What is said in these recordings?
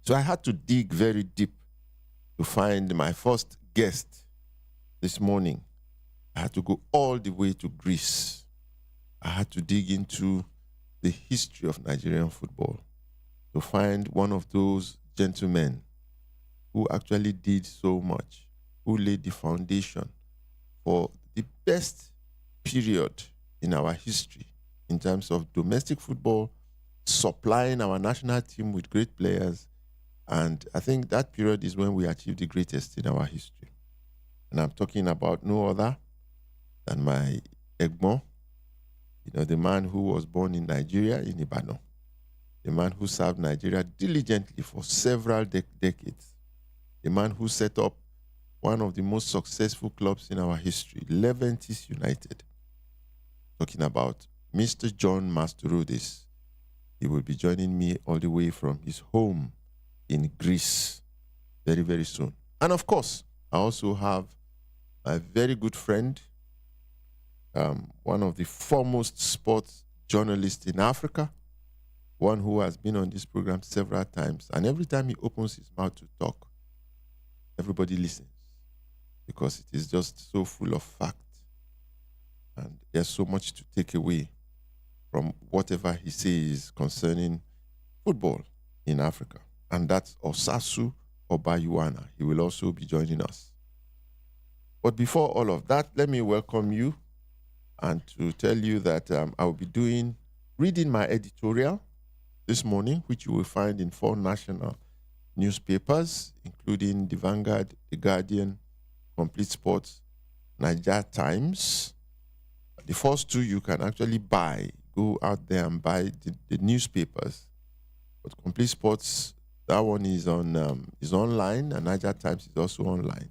So I had to dig very deep to find my first guest this morning. I had to go all the way to Greece. I had to dig into the history of Nigerian football to find one of those gentlemen who actually did so much, who laid the foundation for the best period in our history in terms of domestic football, supplying our national team with great players. And I think that period is when we achieved the greatest in our history. And I'm talking about no other than my Egbon, the man who was born in Nigeria, in Ibadan, the man who served Nigeria diligently for several decades, the man who set up one of the most successful clubs in our history, Leventis United. Talking about Mr. John Mastorodis. He will be joining me all the way from his home in Greece very, very soon. And of course, I also have a very good friend, one of the foremost sports journalists in Africa, one who has been on this program several times. And every time he opens his mouth to talk, everybody listens because it is just so full of fact. And there's so much to take away from whatever he says concerning football in Africa. And that's Osasu Obayuana. He will also be joining us. But before all of that, let me welcome you and to tell you that I will be reading my editorial this morning, which you will find in 4 national newspapers, including The Vanguard, The Guardian, Complete Sports, Niger Times. The first 2 you can actually buy. Go out there and buy the newspapers. But Complete Sports, that one is online, and Niger Times is also online.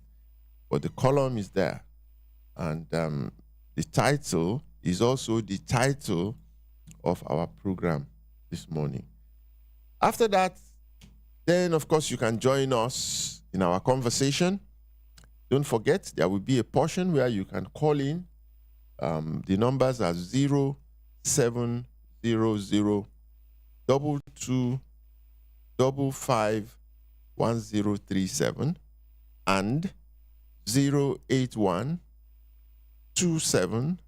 But the column is there. And the title is also the title of our program this morning. After that, then, of course, you can join us in our conversation. Don't forget, there will be a portion where you can call in. The numbers are 0700 22 55 1037 and 081 27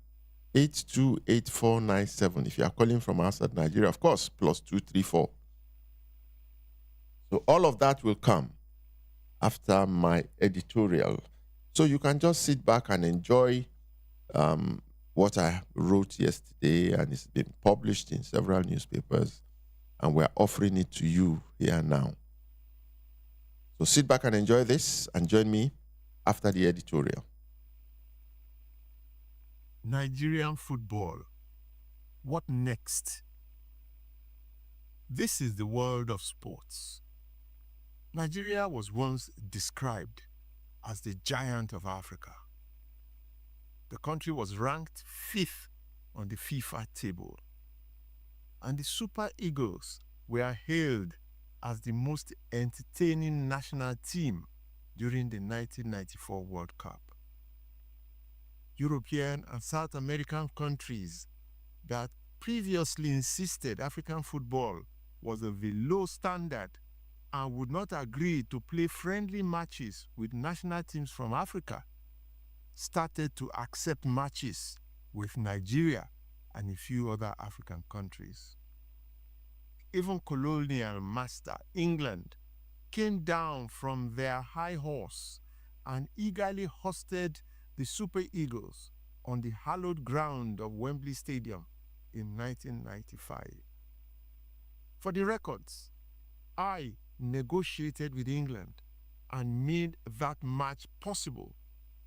828497. If you are calling from outside Nigeria, of course, +234. So all of that will come after my editorial. So you can just sit back and enjoy what I wrote yesterday, and it's been published in several newspapers, and we're offering it to you here now. So sit back and enjoy this, and join me after the editorial. Nigerian football. What next? This is the world of sports. Nigeria was once described as the giant of Africa. The country was ranked 5th on the FIFA table, and the Super Eagles were hailed as the most entertaining national team during the 1994 World Cup. European and South American countries that previously insisted African football was of a low standard and would not agree to play friendly matches with national teams from Africa started to accept matches with Nigeria and a few other African countries. Even colonial master England came down from their high horse and eagerly hosted the Super Eagles on the hallowed ground of Wembley Stadium in 1995. For the records, I negotiated with England and made that match possible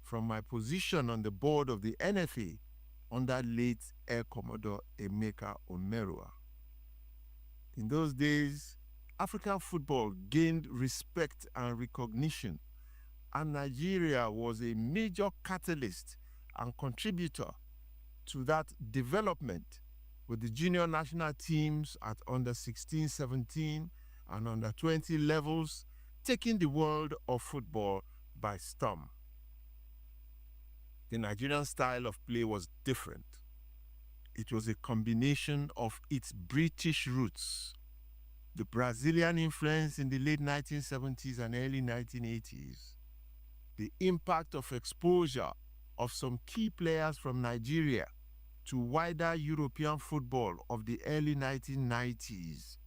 from my position on the board of the NFA under late Air Commodore Emeka Omerua. In those days, African football gained respect and recognition, and Nigeria was a major catalyst and contributor to that development, with the junior national teams at under 16, 17, and under 20 levels taking the world of football by storm. The Nigerian style of play was different. It was a combination of its British roots the Brazilian influence in the late 1970s and early 1980s, the impact of exposure of some key players from Nigeria to wider European football of the early 1990s,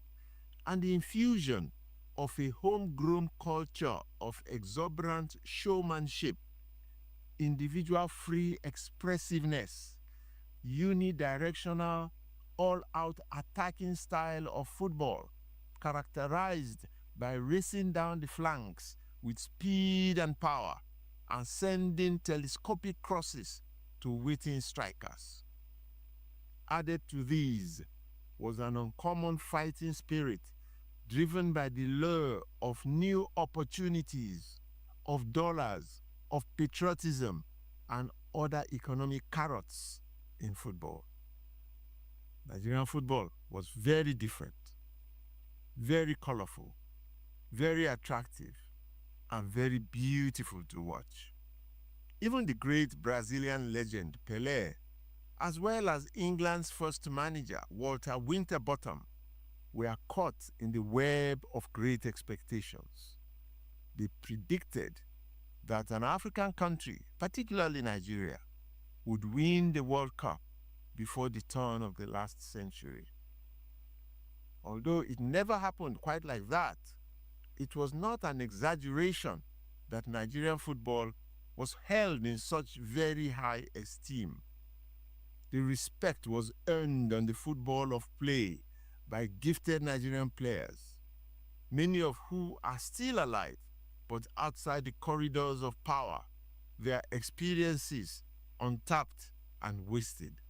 and the infusion of a homegrown culture of exuberant showmanship, individual free expressiveness, unidirectional, all-out attacking style of football, characterized by racing down the flanks with speed and power and sending telescopic crosses to waiting strikers. Added to these was an uncommon fighting spirit driven by the lure of new opportunities, of dollars, of patriotism, and other economic carrots in football. Nigerian football was very different, very colorful, very attractive, and very beautiful to watch. Even the great Brazilian legend Pelé, as well as England's first manager Walter Winterbottom, were caught in the web of great expectations. They predicted that an African country, particularly Nigeria, would win the World Cup before the turn of the last century. Although it never happened quite like that, it was not an exaggeration that Nigerian football was held in such very high esteem. The respect was earned on the football of play by gifted Nigerian players, many of who are still alive, but outside the corridors of power, their experiences untapped and wasted.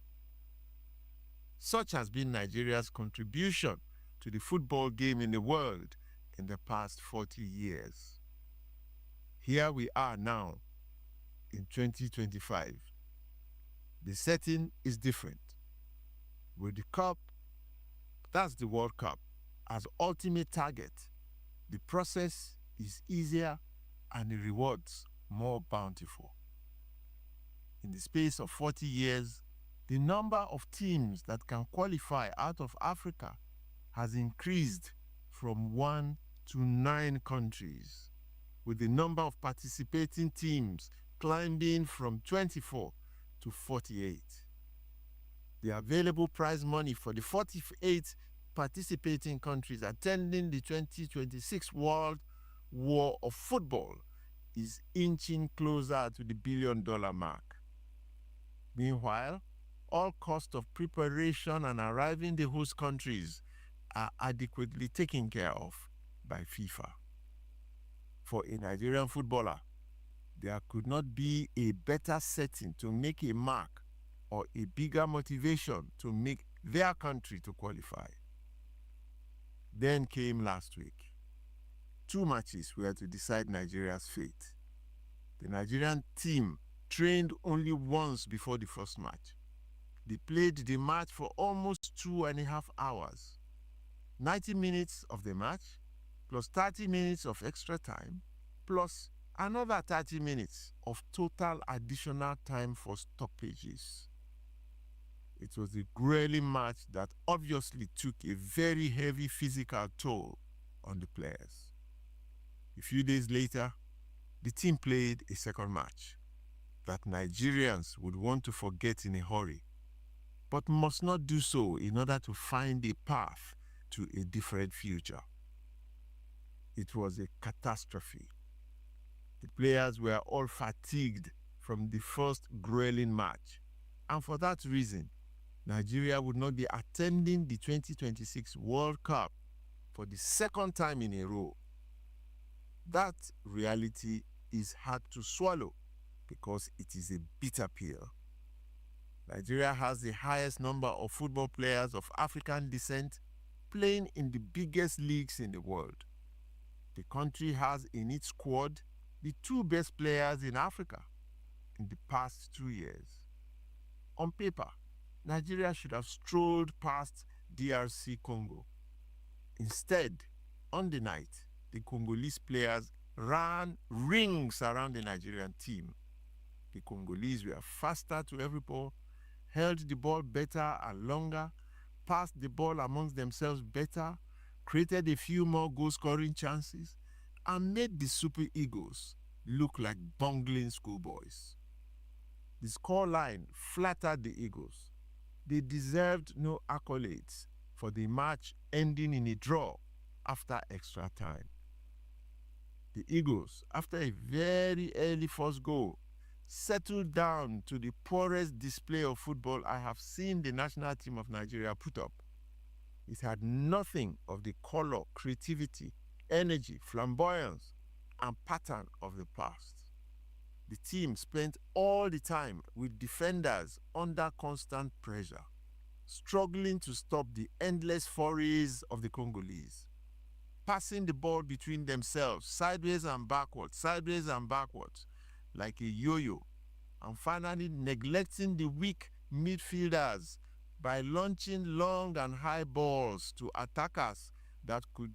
Such has been Nigeria's contribution to the football game in the world in the past 40 years. Here we are now in 2025. The setting is different. With the cup, that's the World Cup, as ultimate target, the process is easier and the rewards more bountiful. In the space of 40 years, the number of teams that can qualify out of Africa has increased from 1 to 9 countries, with the number of participating teams climbing from 24 to 48. The available prize money for the 48 participating countries attending the 2026 World War of Football is inching closer to the billion-dollar mark. Meanwhile, all costs of preparation and arriving the host countries are adequately taken care of by FIFA. For a Nigerian footballer, there could not be a better setting to make a mark or a bigger motivation to make their country to qualify. Then came last week. 2 matches were to decide Nigeria's fate. The Nigerian team trained only once before the first match. They played the match for almost 2.5 hours. 90 minutes of the match, plus 30 minutes of extra time, plus another 30 minutes of total additional time for stoppages. It was a grueling match that obviously took a very heavy physical toll on the players. A few days later, the team played a second match that Nigerians would want to forget in a hurry, but must not do so in order to find a path to a different future. It was a catastrophe. The players were all fatigued from the first grueling match, and for that reason, Nigeria would not be attending the 2026 World Cup for the second time in a row. That reality is hard to swallow because it is a bitter pill. Nigeria has the highest number of football players of African descent playing in the biggest leagues in the world. The country has in its squad the 2 best players in Africa in the past 2 years. On paper, Nigeria should have strolled past DRC Congo. Instead, on the night, the Congolese players ran rings around the Nigerian team. The Congolese were faster to every ball, held the ball better and longer, passed the ball amongst themselves better, created a few more goal-scoring chances, and made the Super Eagles look like bungling schoolboys. The scoreline flattered the Eagles. They deserved no accolades for the match ending in a draw after extra time. The Eagles, after a very early first goal, settled down to the poorest display of football I have seen the national team of Nigeria put up. It had nothing of the color, creativity, energy, flamboyance, and pattern of the past. The team spent all the time with defenders under constant pressure, struggling to stop the endless forays of the Congolese, passing the ball between themselves, sideways and backwards, like a yo-yo, and finally neglecting the weak midfielders by launching long and high balls to attackers that could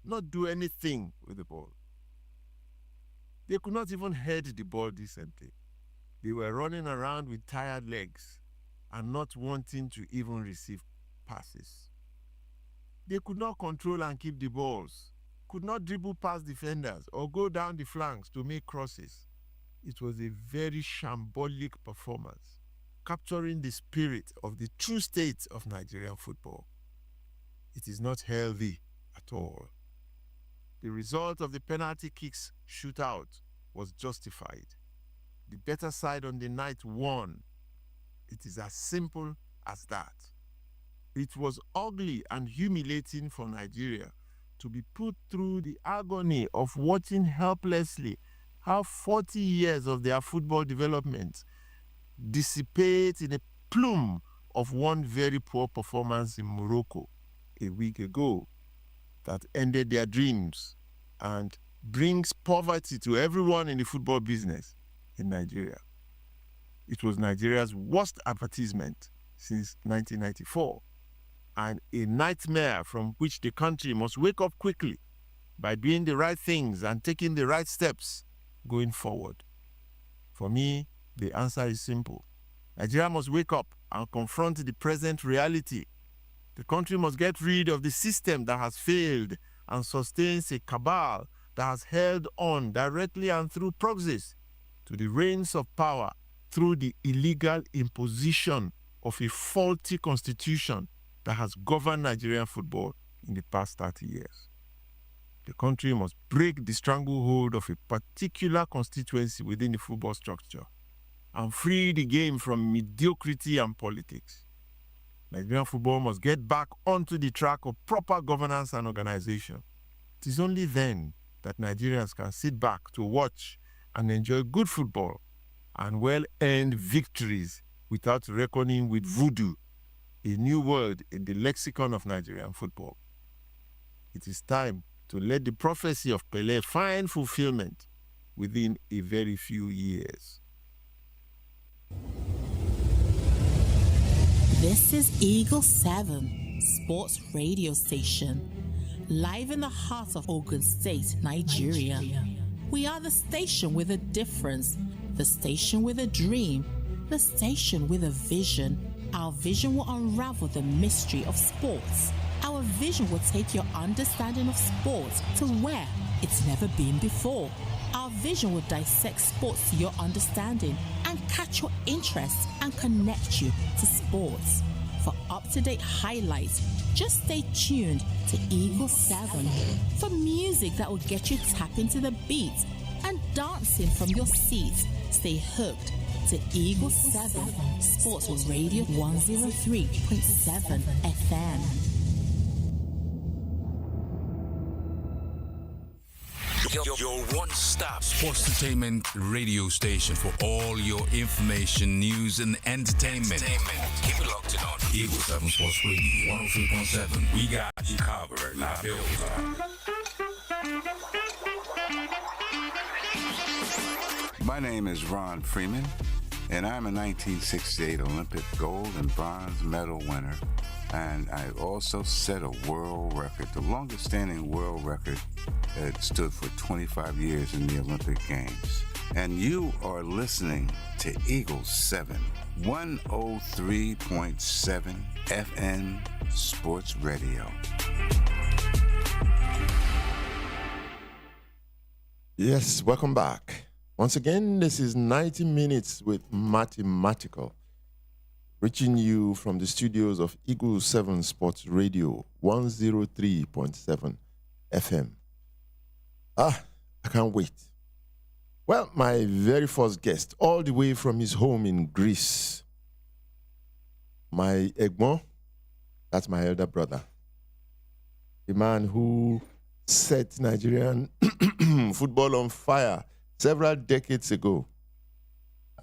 not do anything with the ball. They could not even head the ball decently. They were running around with tired legs and not wanting to even receive passes. They could not control and keep the balls, could not dribble past defenders or go down the flanks to make crosses. It was a very shambolic performance, capturing the spirit of the true state of Nigerian football. It is not healthy at all. The result of the penalty kicks shootout was justified. The better side on the night won. It is as simple as that. It was ugly and humiliating for Nigeria to be put through the agony of watching helplessly how 40 years of their football development dissipate in a plume of one very poor performance in Morocco a week ago that ended their dreams and brings poverty to everyone in the football business in Nigeria. It was Nigeria's worst advertisement since 1994 and a nightmare from which the country must wake up quickly by doing the right things and taking the right steps going forward. For me, the answer is simple. Nigeria must wake up and confront the present reality. The country must get rid of the system that has failed and sustains a cabal that has held on directly and through proxies to the reins of power through the illegal imposition of a faulty constitution that has governed Nigerian football in the past 30 years. The country must break the stranglehold of a particular constituency within the football structure and free the game from mediocrity and politics. Nigerian football must get back onto the track of proper governance and organization. It is only then that Nigerians can sit back to watch and enjoy good football and well-earned victories without reckoning with voodoo, a new word in the lexicon of Nigerian football. It is time to let the prophecy of Pelé find fulfillment within a very few years. This is Eagle 7 Sports Radio Station, live in the heart of Ogun State, Nigeria. We are the station with a difference, the station with a dream, the station with a vision. Our vision will unravel the mystery of sports. Our vision will take your understanding of sports to where it's never been before. Our vision will dissect sports to your understanding and catch your interest and connect you to sports. For up-to-date highlights, just stay tuned to Eagle 7 for music that will get you tapping to the beat and dancing from your seat. Stay hooked to Eagle 7 Sports Radio 103.7 FM. Your one-stop sports entertainment radio station for all your information, news, and entertainment. Keep it locked on Eagle 7 Sports Radio 103.7. We got you covered. Now, My name is Ron Freeman, and I'm a 1968 Olympic gold and bronze medal winner. And I also set a world record, the longest standing world record that stood for 25 years in the Olympic Games. And you are listening to Eagle 7, 103.7 FM Sports Radio. Yes, welcome back. Once again, this is 90 Minutes with Mathematical, reaching you from the studios of Eagle 7 Sports Radio, 103.7 FM. I can't wait. Well, my very first guest, all the way from his home in Greece, my Egbon, that's my elder brother, the man who set Nigerian football on fire several decades ago.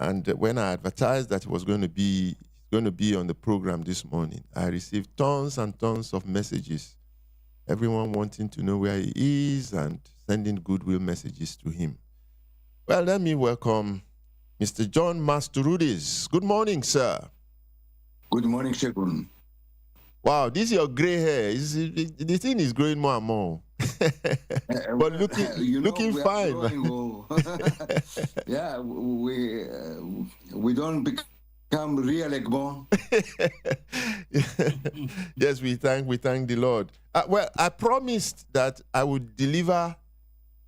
And when I advertised that he was going to be on the program this morning, I received tons and tons of messages, everyone wanting to know where he is and sending goodwill messages to him. Well, let me welcome Mr. John Masturudis. Good morning, sir. Good morning, Shegun. Wow, this is your gray hair. The thing is growing more and more. But looking fine. Yeah, we don't become real Egbon. Yes, we thank the Lord. Well, I promised that I would deliver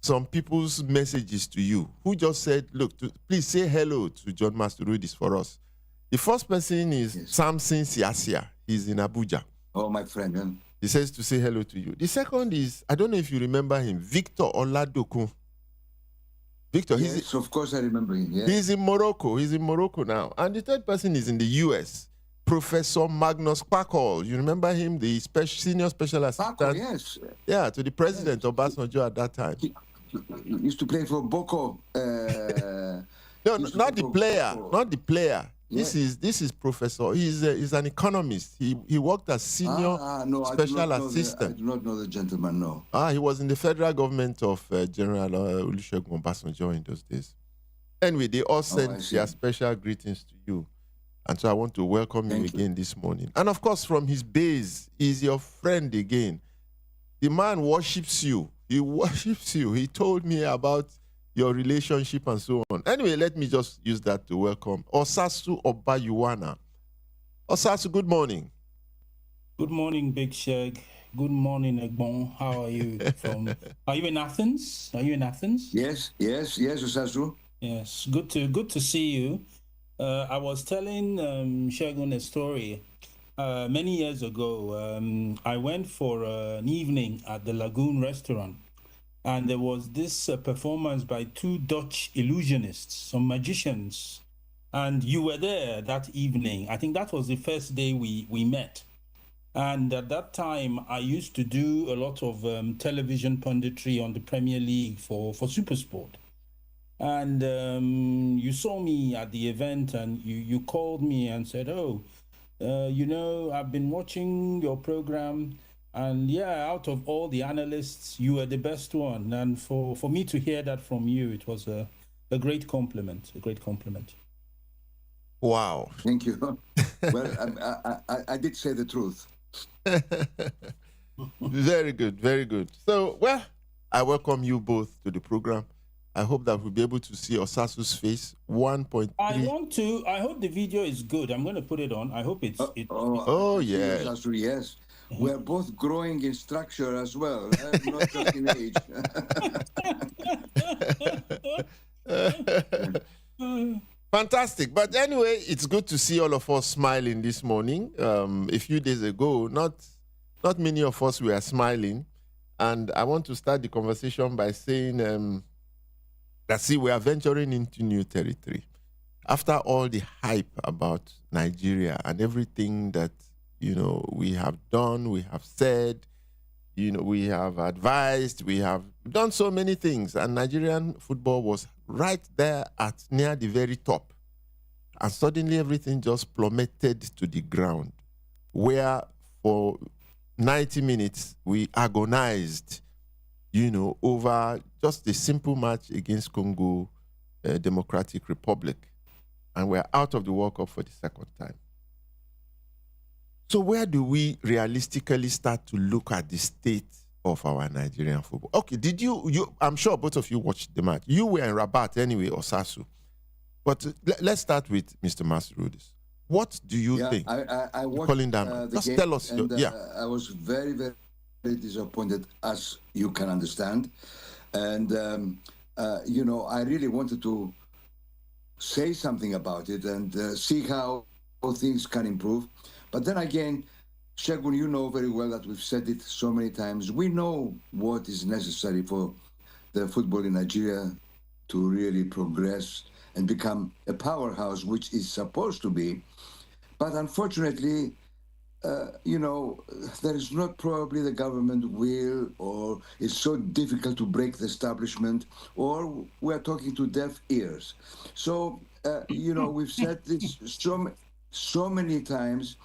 some people's messages to you who just said, look, please say hello to John Masturudis for us. The first person is Samson Siasia. He's in Abuja. Oh, my friend. Yeah. He says to say hello to you. The second is, I don't know if you remember him, Victor Oladokun. Victor, yes, of course I remember him. Yeah. He's in Morocco. He's in Morocco now. And the third person is in the US, Professor Magnus Pakol. You remember him, the senior special assistant? Pakol, yes. Yeah, to the president of Obasanjo at that time. He used to play for Boko. No, not the player. Not the player. Yeah. This is Professor. He's an economist. He worked as senior special assistant. I do not know the gentleman, no. He was in the federal government of General Olusegun Obasanjo in those days. Anyway, they all sent their special greetings to you. And so I want to welcome you again this morning. And of course, from his base, he's your friend again. The man worships you. He worships you. He told me about your relationship and so on. Anyway, let me just use that to welcome Osasu Obayuwana. Osasu, good morning. Good morning, Big Shag. Good morning, Egbon. How are you? Are you in Athens? Yes, Osasu. Yes, good to see you. I was telling Shagun a story. Many years ago, I went for an evening at the Lagoon restaurant. And there was this performance by two Dutch illusionists, some magicians. And you were there that evening. I think that was the first day we met. And at that time, I used to do a lot of television punditry on the Premier League for SuperSport. And you saw me at the event and you called me and said, I've been watching your program. And yeah, out of all the analysts, you were the best one. And for me to hear that from you, it was a great compliment. Wow. Thank you. Well, I did say the truth. Very good, very good. So, well, I welcome you both to the program. I hope that we'll be able to see Osasu's face. 1.3. I hope the video is good. I'm going to put it on. I hope it's... yeah. Osasu, yes. We're both growing in structure as well, not just in age. Fantastic. But anyway, it's good to see all of us smiling this morning. A few days ago, not many of us were smiling. And I want to start the conversation by saying that, we are venturing into new territory. After all the hype about Nigeria and everything that we have done, we have said, we have advised, we have done so many things. And Nigerian football was right there at near the very top. And suddenly everything just plummeted to the ground, where for 90 minutes we agonized, over just a simple match against Congo Democratic Republic. And we're out of the World Cup for the second time. So where do we realistically start to look at the state of our Nigerian football? Okay, did you I'm sure both of you watched the match. You were in Rabat anyway, Osasu. But let's start with Mr. Masturudis. What do you think? I watched calling down. Just game, tell us. And, I was very, very disappointed, as you can understand. And I really wanted to say something about it and see how things can improve. But then again, Shegun, you know very well that we've said it so many times. We know what is necessary for the football in Nigeria to really progress and become a powerhouse, which is supposed to be. But unfortunately, there is not probably the government will, or it's so difficult to break the establishment, or we're talking to deaf ears. So, we've said this so many times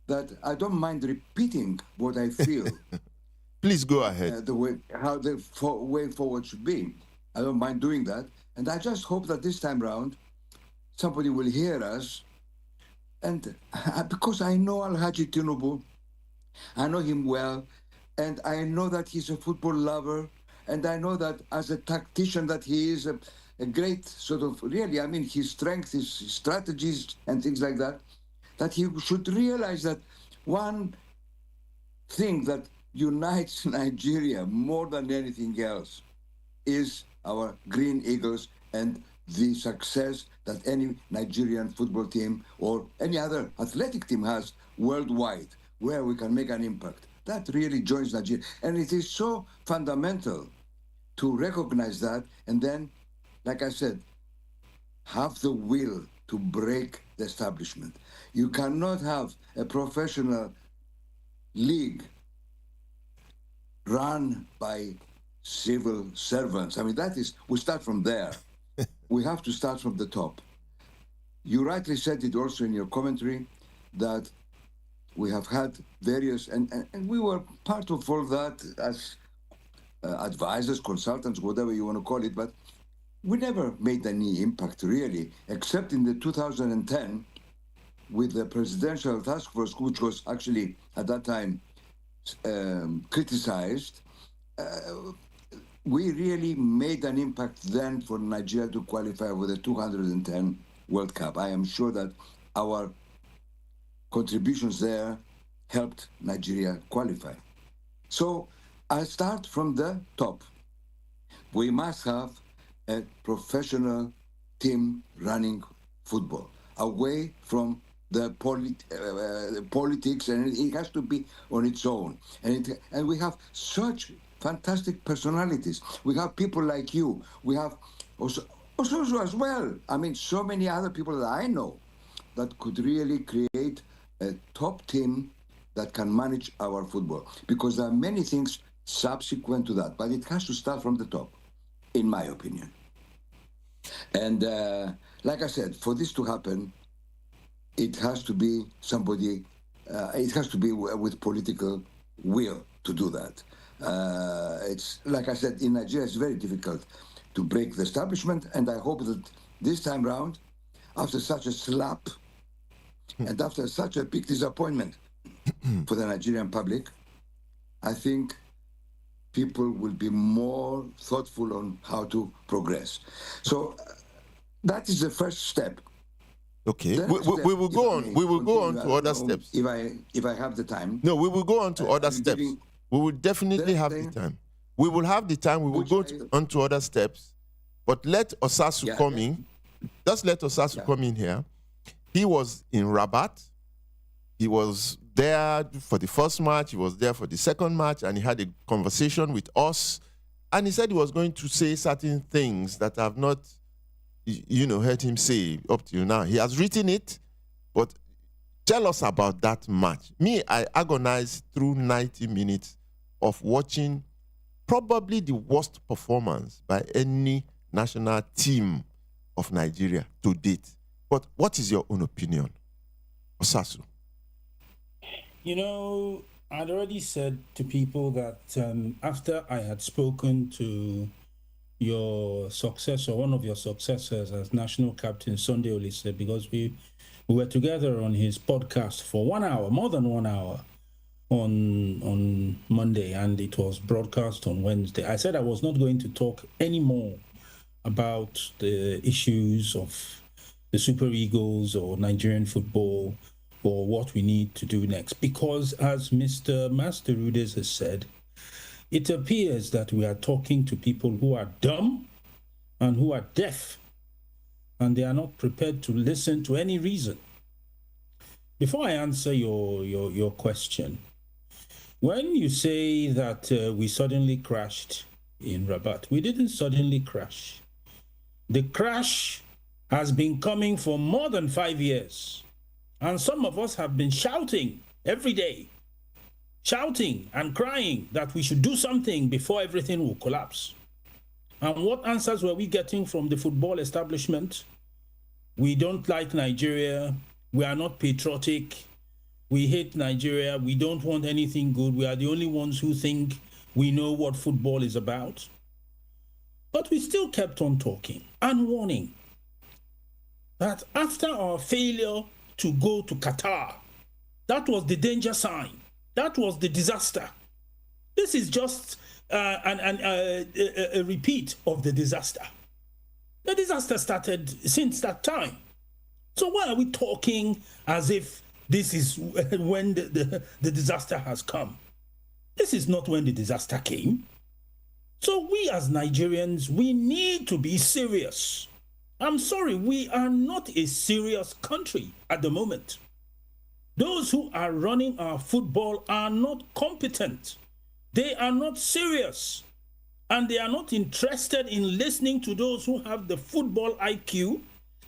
that I don't mind repeating what I feel. Please go ahead. How the way forward should be. I don't mind doing that. And I just hope that this time round, somebody will hear us. And because I know Alhaji Tinubu, I know him well, and I know that he's a football lover, and I know that as a tactician that he is a great sort of, really, I mean, his strength, his strategies and things like that, that he should realize that one thing that unites Nigeria more than anything else is our Green Eagles and the success that any Nigerian football team or any other athletic team has worldwide, where we can make an impact. That really joins Nigeria. And it is so fundamental to recognize that, and then, like I said, have the will to break the establishment. You cannot have a professional league run by civil servants. I mean, we start from there. We have to start from the top. You rightly said it also in your commentary that we have had various, and we were part of all that as advisors, consultants, whatever you want to call it, but we never made any impact really, except in the 2010 with the presidential task force, which was actually at that time criticized. We really made an impact then for Nigeria to qualify for the 210 World Cup. I am sure that our contributions there helped Nigeria qualify. So I start from the top. We must have a professional team running football, away from the politics, and it has to be on its own. And we have such fantastic personalities. We have people like you. We have also as well. I mean, so many other people that I know that could really create a top team that can manage our football. Because there are many things subsequent to that, but it has to start from the top, in my opinion. And like I said, for this to happen, it has to be somebody, it has to be with political will to do that. It's like I said, in Nigeria, it's very difficult to break the establishment, and I hope that this time round, after such a slap and after such a big disappointment for the Nigerian public, I think people will be more thoughtful on how to progress. So that is the first step. Okay, we will go on. We will go on to other steps. If I have the time. No, we will go on to other steps. We will definitely have the time. We will have the time. We will go on to other steps. But let Osasu come in. Just let Osasu come in here. He was in Rabat. He was there for the first match. He was there for the second match. And he had a conversation with us. And he said he was going to say certain things that I have not, heard him say up till now. He has written it. But tell us about that match. Me, I agonized through 90 minutes of watching probably the worst performance by any national team of Nigeria to date. But what is your own opinion, Osasu? I'd already said to people that after I had spoken to your successor, one of your successors as national captain, Sunday Olise, because we were together on his podcast for 1 hour, more than 1 hour, on Monday, and it was broadcast on Wednesday. I said I was not going to talk anymore about the issues of the Super Eagles or Nigerian football or what we need to do next, because as Mr. Master Rudes has said, it appears that we are talking to people who are dumb and who are deaf, and they are not prepared to listen to any reason. Before I answer your question, when you say that we suddenly crashed in Rabat, we didn't suddenly crash. The crash has been coming for more than 5 years. And some of us have been shouting every day, shouting and crying that we should do something before everything will collapse. And what answers were we getting from the football establishment? We don't like Nigeria. We are not patriotic. We hate Nigeria. We don't want anything good. We are the only ones who think we know what football is about. But we still kept on talking and warning that after our failure to go to Qatar, that was the danger sign. That was the disaster. This is just a repeat of the disaster. The disaster started since that time. So why are we talking as if this is when the disaster has come? This is not when the disaster came. So we as Nigerians, we need to be serious. I'm sorry, we are not a serious country at the moment. Those who are running our football are not competent. They are not serious. And they are not interested in listening to those who have the football IQ,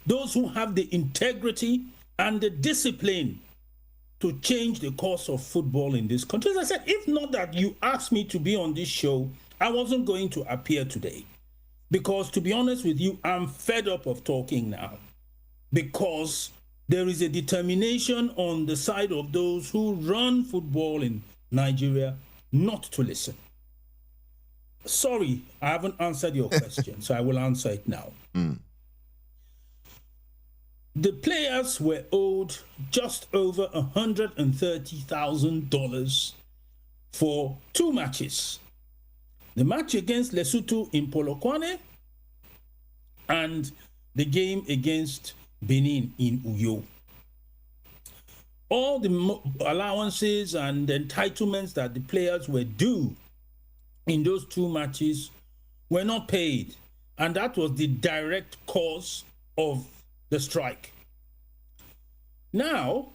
those who have the integrity and the discipline to change the course of football in this country. As I said, if not that you asked me to be on this show, I wasn't going to appear today. Because to be honest with you, I'm fed up of talking now. Because there is a determination on the side of those who run football in Nigeria not to listen. Sorry, I haven't answered your question, so I will answer it now. The players were owed just over $130,000 for 2 matches. The match against Lesotho in Polokwane and the game against Benin in Uyo. All the allowances and entitlements that the players were due in those 2 matches were not paid. And that was the direct cause of the strike. Now,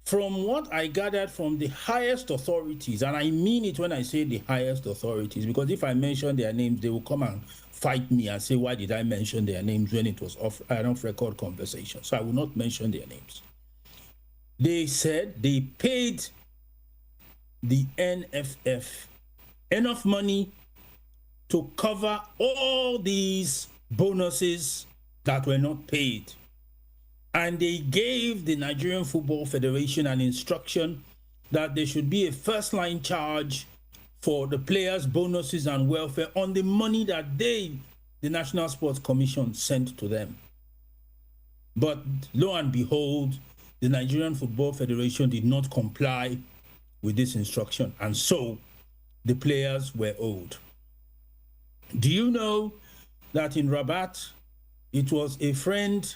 from what I gathered from the highest authorities, and I mean it when I say the highest authorities, because if I mention their names, they will come and fight me and say, why did I mention their names when it was an off-record conversation? So I will not mention their names. They said they paid the NFF enough money to cover all these bonuses that were not paid. And they gave the Nigerian Football Federation an instruction that there should be a first-line charge for the players' bonuses and welfare on the money that they, the National Sports Commission, sent to them. But lo and behold, the Nigerian Football Federation did not comply with this instruction, and so the players were owed. Do you know that in Rabat, it was a friend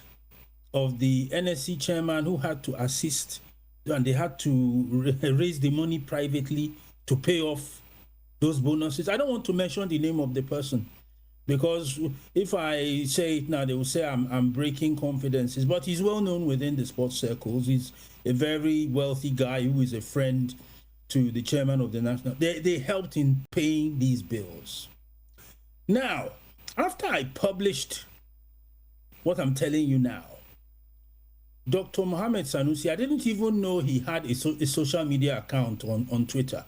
of the NSC chairman who had to assist, and they had to raise the money privately to pay off those bonuses? I don't want to mention the name of the person, because if I say it now, they will say I'm breaking confidences. But he's well known within the sports circles. He's a very wealthy guy who is a friend to the chairman of the national. They helped in paying these bills. Now, after I published what I'm telling you now, Dr. Mohammed Sanusi, I didn't even know he had a social media account on Twitter.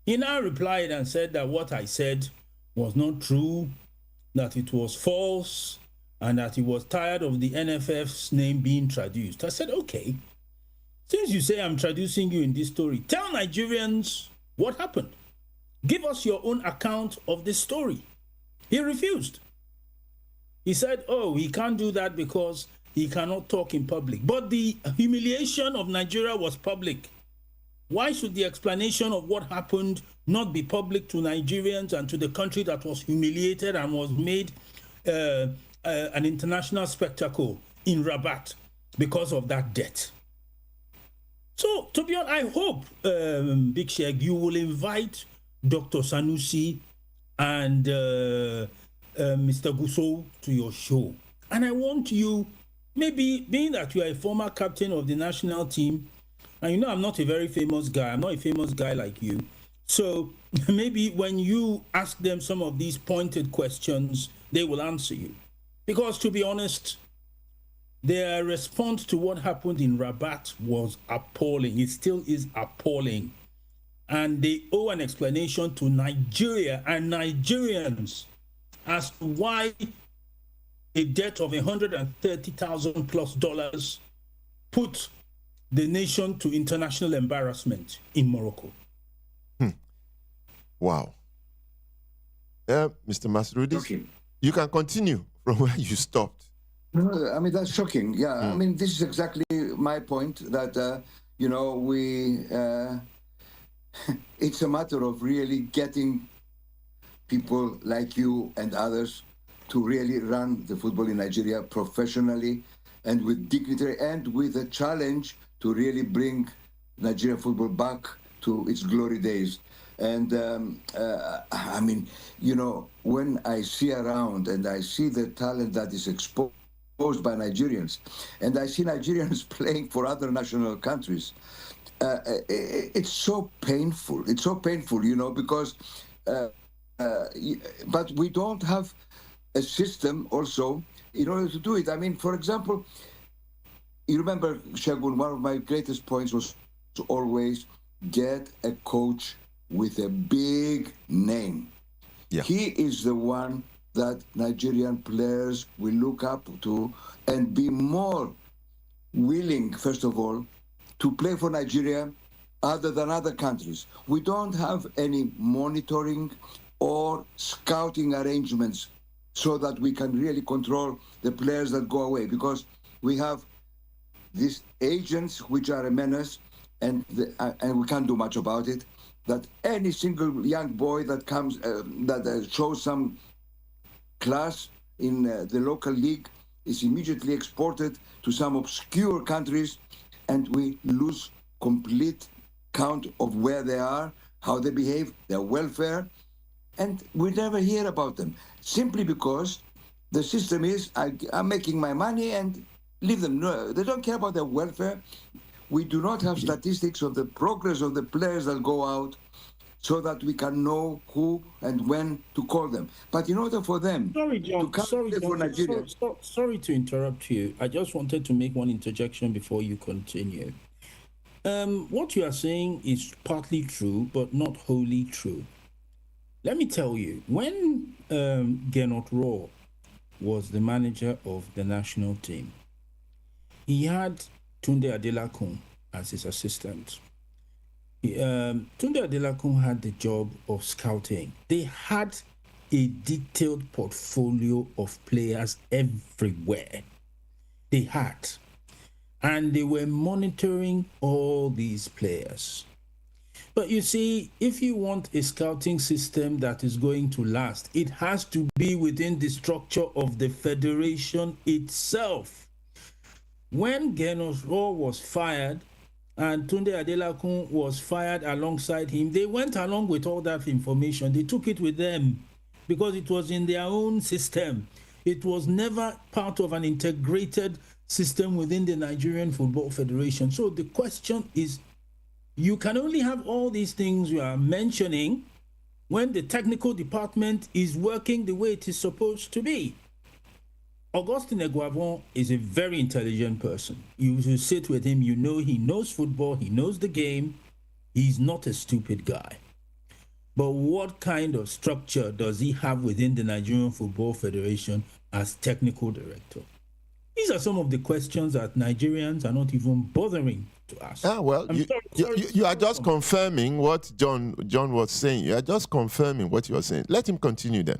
He now replied and said that what I said was not true, that it was false, and that he was tired of the NFF's name being traduced. I said, okay, since you say I'm traducing you in this story, tell Nigerians what happened. Give us your own account of this story. He refused. He said, oh, he can't do that because he cannot talk in public. But the humiliation of Nigeria was public. Why should the explanation of what happened not be public to Nigerians and to the country that was humiliated and was made an international spectacle in Rabat because of that debt? So, to be honest, I hope, Big Sheg, you will invite Dr. Sanusi and Mr. Gusso to your show. And I want you, maybe being that you are a former captain of the national team, and you know I'm not a very famous guy, I'm not a famous guy like you. So maybe when you ask them some of these pointed questions, they will answer you. Because to be honest, their response to what happened in Rabat was appalling. It still is appalling. And they owe an explanation to Nigeria and Nigerians as to why a debt of $130,000 plus put the nation to international embarrassment in Morocco. Wow. Mr. Masrudi, you can continue from where you stopped. No, I mean, that's shocking. Yeah, I mean, this is exactly my point that, it's a matter of really getting people like you and others to really run the football in Nigeria professionally and with dignity and with a challenge to really bring Nigerian football back to its glory days. And I mean, when I see around and I see the talent that is exposed by Nigerians, and I see Nigerians playing for other national countries, it's so painful. It's so painful, because, but we don't have a system also in order to do it. I mean, for example, you remember, Shagun, one of my greatest points was to always get a coach with a big name. Yeah. He is the one that Nigerian players will look up to and be more willing, first of all, to play for Nigeria other than other countries. We don't have any monitoring or scouting arrangements so that we can really control the players that go away, because we have these agents which are a menace, and we can't do much about it. That any single young boy that comes, that shows some class in the local league is immediately exported to some obscure countries, and we lose complete count of where they are, how they behave, their welfare, and we never hear about them, simply because the system is, I'm making my money and leave them. No, they don't care about their welfare. We do not have statistics of the progress of the players that go out so that we can know who and when to call them. But in order for them to come for Nigeria... Sorry to interrupt you. I just wanted to make one interjection before you continue. What you are saying is partly true, but not wholly true. Let me tell you, when Gernot Rohr was the manager of the national team, he had Tunde Adelakun as his assistant. Tunde Adelakun had the job of scouting. They had a detailed portfolio of players everywhere. They had. And they were monitoring all these players. But you see, if you want a scouting system that is going to last, it has to be within the structure of the federation itself. When Gernot Rohr was fired and Tunde Adelakun was fired alongside him, they went along with all that information. They took it with them because it was in their own system. It was never part of an integrated system within the Nigerian Football Federation. So the question is, you can only have all these things you are mentioning when the technical department is working the way it is supposed to be. Augustin Eguavon is a very intelligent person. You sit with him, you know he knows football, he knows the game. He's not a stupid guy. But what kind of structure does he have within the Nigerian Football Federation as technical director? These are some of the questions that Nigerians are not even bothering to ask. Well, you are just confirming what John was saying. You are just confirming what you are saying. Let him continue then.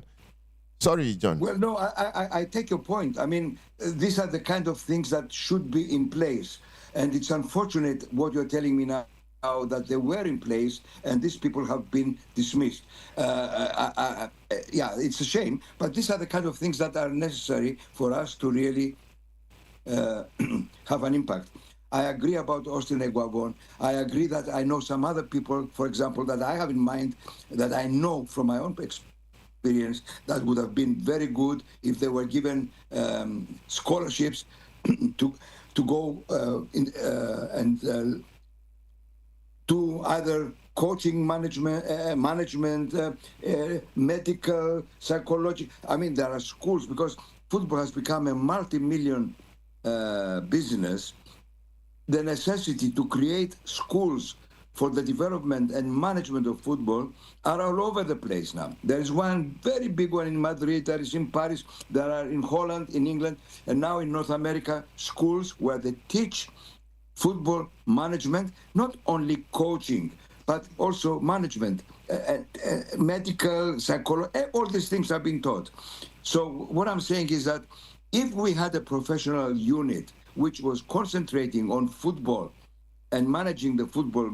Sorry, John. Well, no, I take your point. I mean, these are the kind of things that should be in place. And it's unfortunate what you're telling me now, that they were in place and these people have been dismissed. Yeah, it's a shame. But these are the kind of things that are necessary for us to really have an impact. I agree about Austin Eguavon. I agree that I know some other people, for example, that I have in mind, that I know from my own experience that would have been very good if they were given scholarships to go and do either coaching, management, medical, psychology. I mean, there are schools, because football has become a multi-million business. The necessity to create schools for the development and management of football are all over the place now. There is one very big one in Madrid, there is in Paris, there are in Holland, in England, and now in North America, schools where they teach football management, not only coaching, but also management, medical, psychology, all these things are being taught. So what I'm saying is that if we had a professional unit which was concentrating on football and managing the football,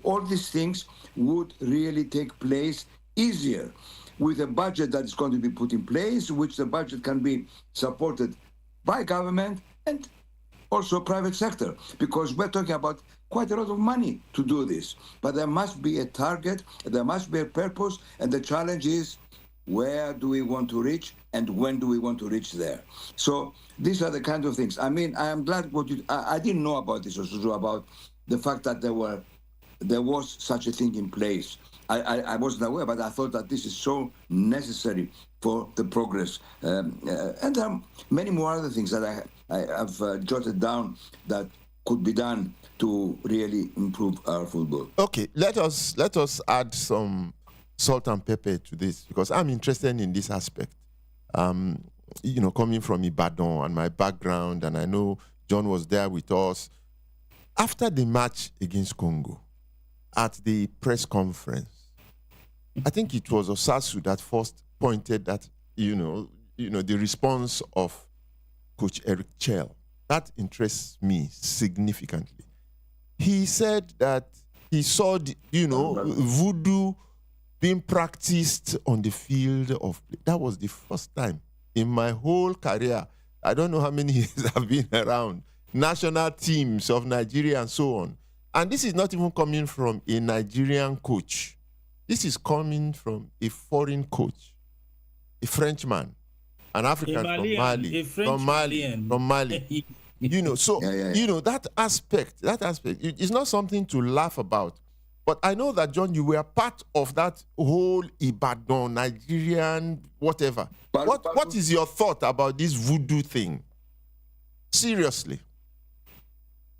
all these things would really take place easier with a budget that is going to be put in place, which the budget can be supported by government and also private sector, because we're talking about quite a lot of money to do this. But there must be a target, there must be a purpose, and the challenge is, where do we want to reach and when do we want to reach there? So these are the kind of things. I mean, I am glad I didn't know about this, also about the fact that there was such a thing in place. I wasn't aware, but I thought that this is so necessary for the progress. And there are many more other things that I have jotted down that could be done to really improve our football. Okay, let us add some salt and pepper to this, because I'm interested in this aspect. Coming from Ibadan and my background, and I know John was there with us. After the match against Congo, at the press conference, I think it was Osasu that first pointed that, the response of Coach Eric Chell. That interests me significantly. He said that he saw, voodoo being practiced on the field of play. That was the first time in my whole career. I don't know how many years I've been around. National teams of Nigeria and so on. And this is not even coming from a Nigerian coach. This is coming from a foreign coach, a Frenchman, an African from Mali, from Mali. That aspect, it's not something to laugh about. But I know that, John, you were part of that whole Ibadan, Nigerian, whatever. What is your thought about this voodoo thing? Seriously.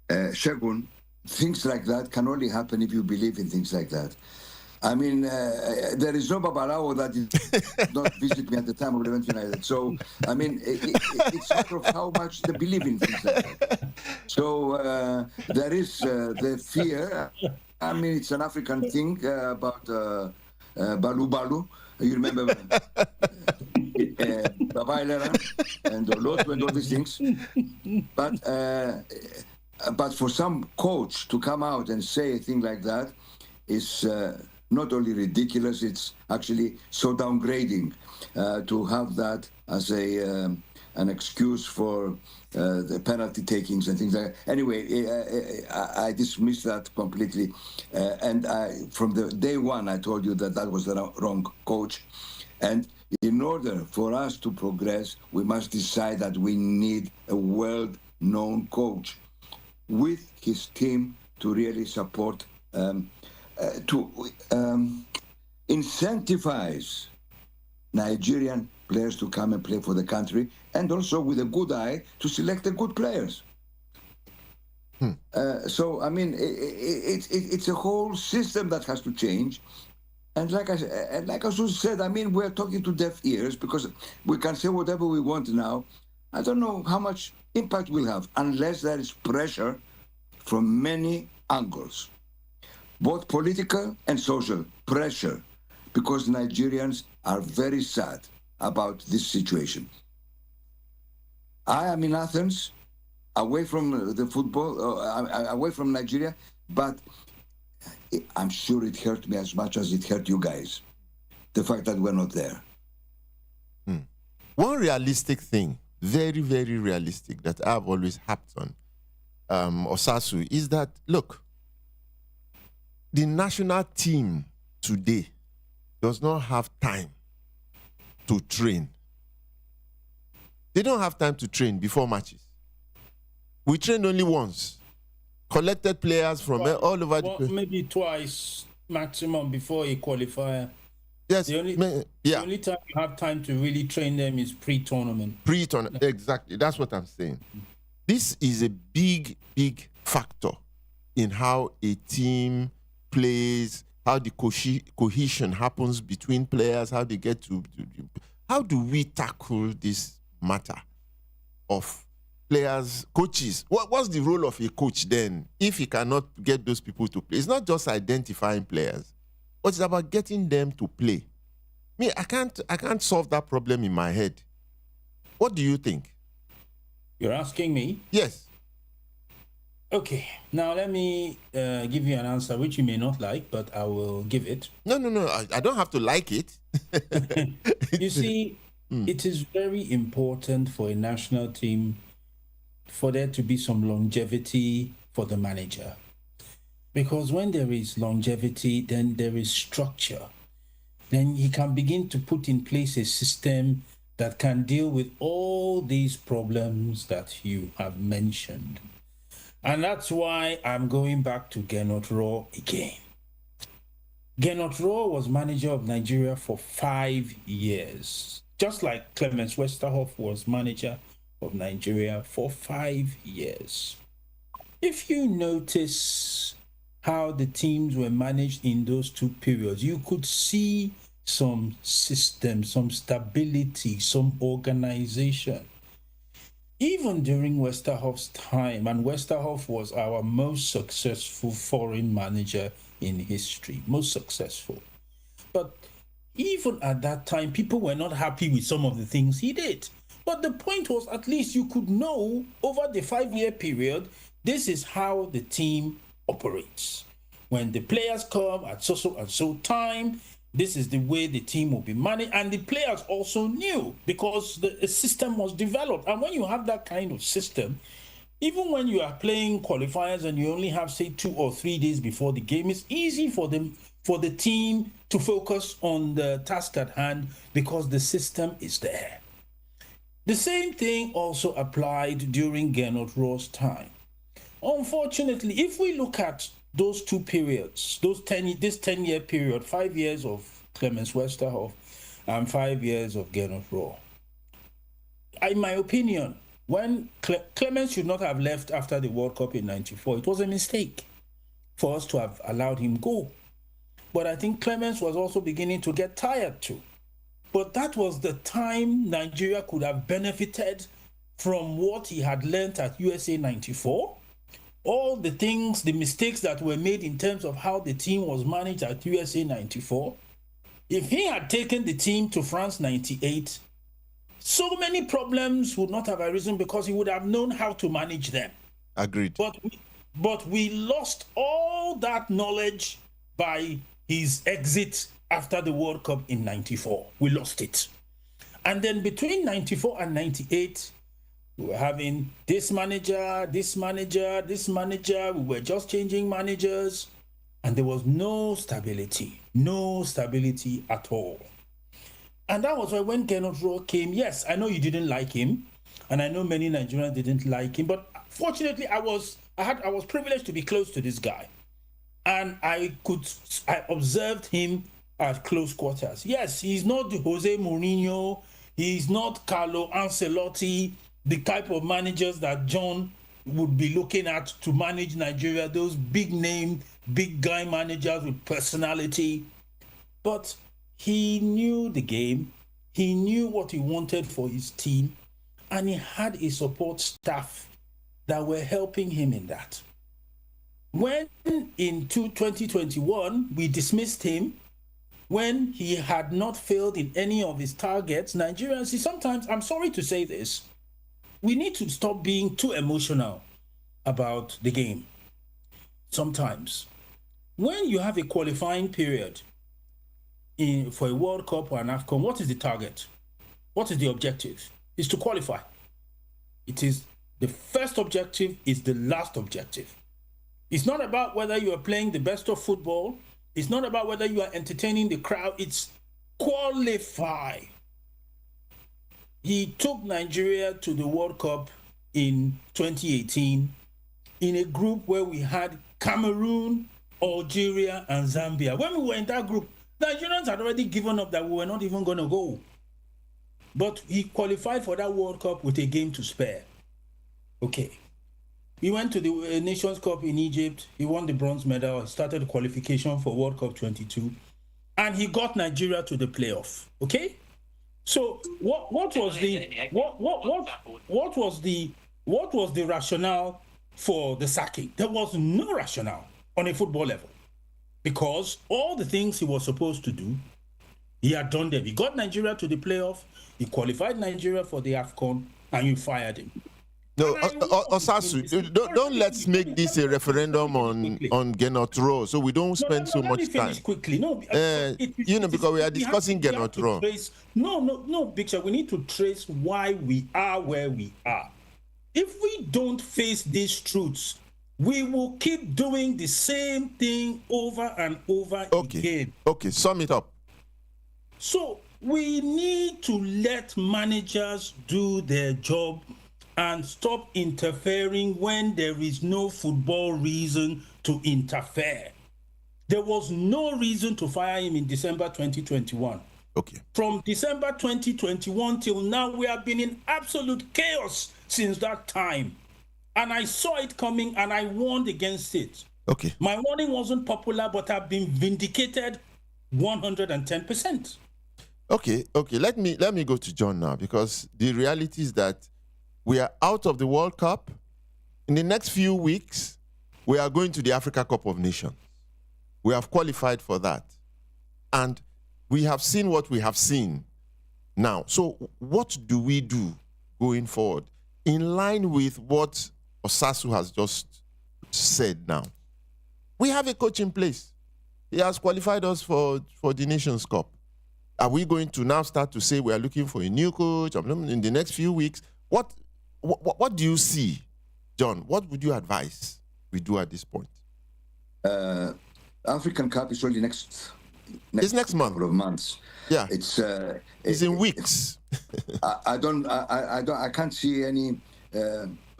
Shegun, things like that can only happen if you believe in things like that. I mean, there is no Babalawo that did not visit me at the time of the event United. So, I mean, it's a matter of how much they believe in things like that. So, there is the fear. I mean, it's an African thing about Balu Balu. You remember Babailera and Lotu and all these things. But for some coach to come out and say a thing like that is not only ridiculous, it's actually so downgrading to have that as an excuse for the penalty takings and things like that. Anyway, I dismiss that completely. And from the day one, I told you that was the wrong coach. And in order for us to progress, we must decide that we need a world-known coach with his team to really support, to incentivize Nigerian players to come and play for the country, and also with a good eye to select the good players. So, I mean, it's a whole system that has to change. And like I said, I mean, we're talking to deaf ears because we can say whatever we want now. I don't know how much impact we'll have unless there is pressure from many angles, both political and social pressure, because Nigerians are very sad about this situation. I am in Athens, away from the football, away from Nigeria, but I'm sure it hurt me as much as it hurt you guys, the fact that we're not there. One realistic thing, very, very realistic, that I've always harped on, Osasu, is that, look, the national team today does not have time to train. They don't have time to train before matches. We trained only once. Collected players from all over the place. Maybe twice maximum before a qualifier. Yes, The only time you have time to really train them is pre-tournament. Pre-tournament, exactly. That's what I'm saying. This is a big, big factor in how a team plays, how the cohesion happens between players, how they get to how do we tackle this matter of players, coaches? What's the role of a coach then if he cannot get those people to play? It's not just identifying players, but it's about getting them to play. Me, I can't solve that problem in my head. What do you think? You're asking me? Yes. Okay, now let me give you an answer which you may not like, but I will give it. No. I don't have to like it. You see, it is very important for a national team for there to be some longevity for the manager. Because when there is longevity, then there is structure. Then he can begin to put in place a system that can deal with all these problems that you have mentioned. And that's why I'm going back to Gernot Rohr again. Gernot Rohr was manager of Nigeria for 5 years, just like Clemens Westerhoff was manager of Nigeria for 5 years. If you notice how the teams were managed in those two periods, you could see some system, some stability, some organization. Even during Westerhoff's time, and Westerhoff was our most successful foreign manager in history, most successful. But even at that time, people were not happy with some of the things he did. But the point was, at least you could know over the 5-year period, this is how the team operates. When the players come at so and so time, this is the way the team will be managed. And the players also knew because the system was developed. And when you have that kind of system, even when you are playing qualifiers and you only have, say, 2 or 3 days before the game, it's easy for the team to focus on the task at hand because the system is there. The same thing also applied during Gernot Rohr's time. Unfortunately, if we look at those two periods, this 10-year period, 5 years of Clemens Westerhoff and 5 years of Gernot Rohr, in my opinion, when Clemens should not have left after the World Cup in '94, it was a mistake for us to have allowed him go. But I think Clemens was also beginning to get tired too. But that was the time Nigeria could have benefited from what he had learned at USA '94. All the things, the mistakes that were made in terms of how the team was managed at USA '94. If he had taken the team to France '98, so many problems would not have arisen because he would have known how to manage them. Agreed. But we lost all that knowledge by his exit after the World Cup in '94. We lost it. And then between '94 and '98, we were having this manager. We were just changing managers. And there was no stability at all. And that was why when Gernot Rohr came, yes, I know you didn't like him. And I know many Nigerians didn't like him. But fortunately, I was privileged to be close to this guy. And I observed him at close quarters. Yes, he's not the Jose Mourinho. He's not Carlo Ancelotti, the type of managers that John would be looking at to manage Nigeria, those big name, big guy managers with personality. But he knew the game. He knew what he wanted for his team. And he had a support staff that were helping him in that. When in 2021, we dismissed him, when he had not failed in any of his targets, Nigerians, sometimes, I'm sorry to say this, we need to stop being too emotional about the game. Sometimes, when you have a qualifying period for a World Cup or an AFCON, what is the target? What is the objective? It's to qualify. It is the first objective, is the last objective. It's not about whether you are playing the best of football. It's not about whether you are entertaining the crowd. It's qualify. he took Nigeria to the World Cup in 2018 in a group where we had Cameroon, Algeria, and Zambia. When we were in that group, the Nigerians had already given up that we were not even going to go. But he qualified for that World Cup with a game to spare. Okay. He went to the Nations Cup in Egypt. He won the bronze medal, started the qualification for World Cup 22, and he got Nigeria to the playoff. Okay? So what was the rationale for the sacking? There was no rationale on a football level, because all the things he was supposed to do, he had done them. He got Nigeria to the playoff, he qualified Nigeria for the AFCON, and you fired him. No, Osasu, don't let's make this a referendum on Gernot Rohr, so we don't spend so much time. Quickly. No, because we are discussing Gernot Rohr. No, Bixia, we need to trace why we are where we are. If we don't face these truths, we will keep doing the same thing over and over again. Okay, sum it up. So we need to let managers do their job and stop interfering when there is no football reason to interfere. There was no reason to fire him in December 2021. Okay. From December 2021 till now, we have been in absolute chaos since that time. And I saw it coming and I warned against it. Okay. My warning wasn't popular, but I've been vindicated 110%. Okay. Let me go to John now, because the reality is that we are out of the World Cup. In the next few weeks, we are going to the Africa Cup of Nations. We have qualified for that. And we have seen what we have seen now. So what do we do going forward? In line with what Osasu has just said now, we have a coach in place. He has qualified us for the Nations Cup. Are we going to now start to say we are looking for a new coach in the next few weeks? What do you see, John? What would you advise we do at this point? African Cup is only next next month. Couple of months. Yeah, it's in weeks. I can't see any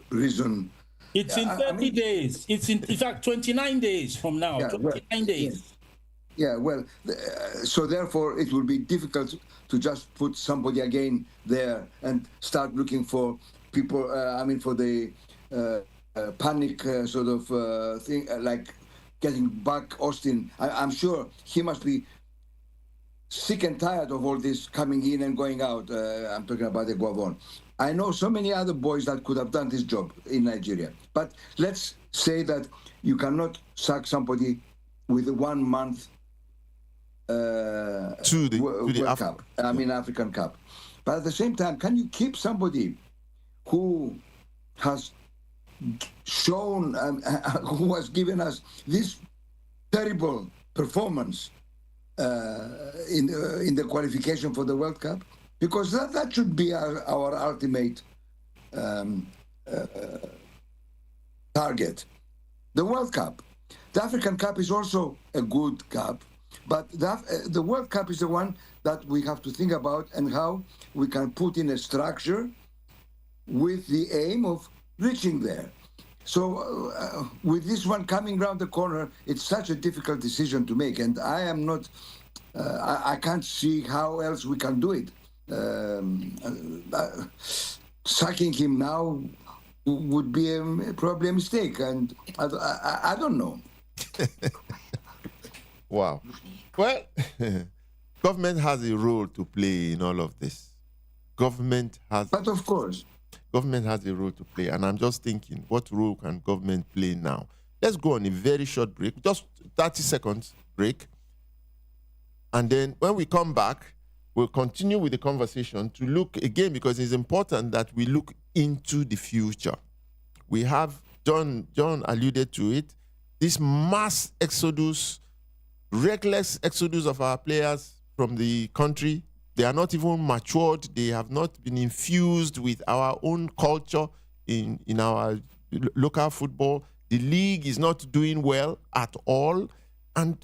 reason. It's in 30 days. It's in fact 29 days from now. Yeah, 29 days. Yeah, well, so therefore it will be difficult to just put somebody again there and start looking for people. For the panic sort of thing, like getting back Austin. I'm sure he must be sick and tired of all this coming in and going out. I'm talking about the Guavon. I know so many other boys that could have done this job in Nigeria. But let's say that you cannot sack somebody with a 1 month to the African Cup. But at the same time, can you keep somebody who has shown, who has given us this terrible performance in the qualification for the World Cup? Because that should be our ultimate target. The World Cup. The African Cup is also a good cup, but the World Cup is the one that we have to think about and how we can put in a structure with the aim of reaching there. So with this one coming round the corner, it's such a difficult decision to make, and I am not, I can't see how else we can do it. Sacking him now would be probably a mistake, and I don't know. Wow. Well, government has a role to play in all of this. But of course. Government has a role to play, and I'm just thinking, what role can government play now? Let's go on a very short break, just 30 seconds break. And then when we come back, we'll continue with the conversation to look again, because it's important that we look into the future. We have, John alluded to it, this mass exodus, reckless exodus of our players from the country. They are not even matured. They have not been infused with our own culture in our local football. The league is not doing well at all. And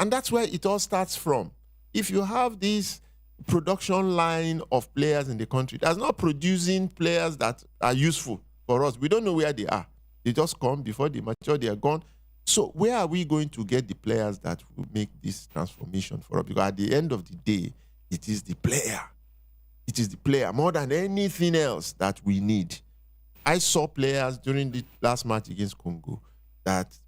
that's where it all starts from. If you have these production line of players in the country that's not producing players that are useful for us. We don't know where they are. They just come before they mature, they are gone. So where are we going to get the players that will make this transformation for us? Because at the end of the day, it is the player. It is the player more than anything else that we need. I saw players during the last match against Congo that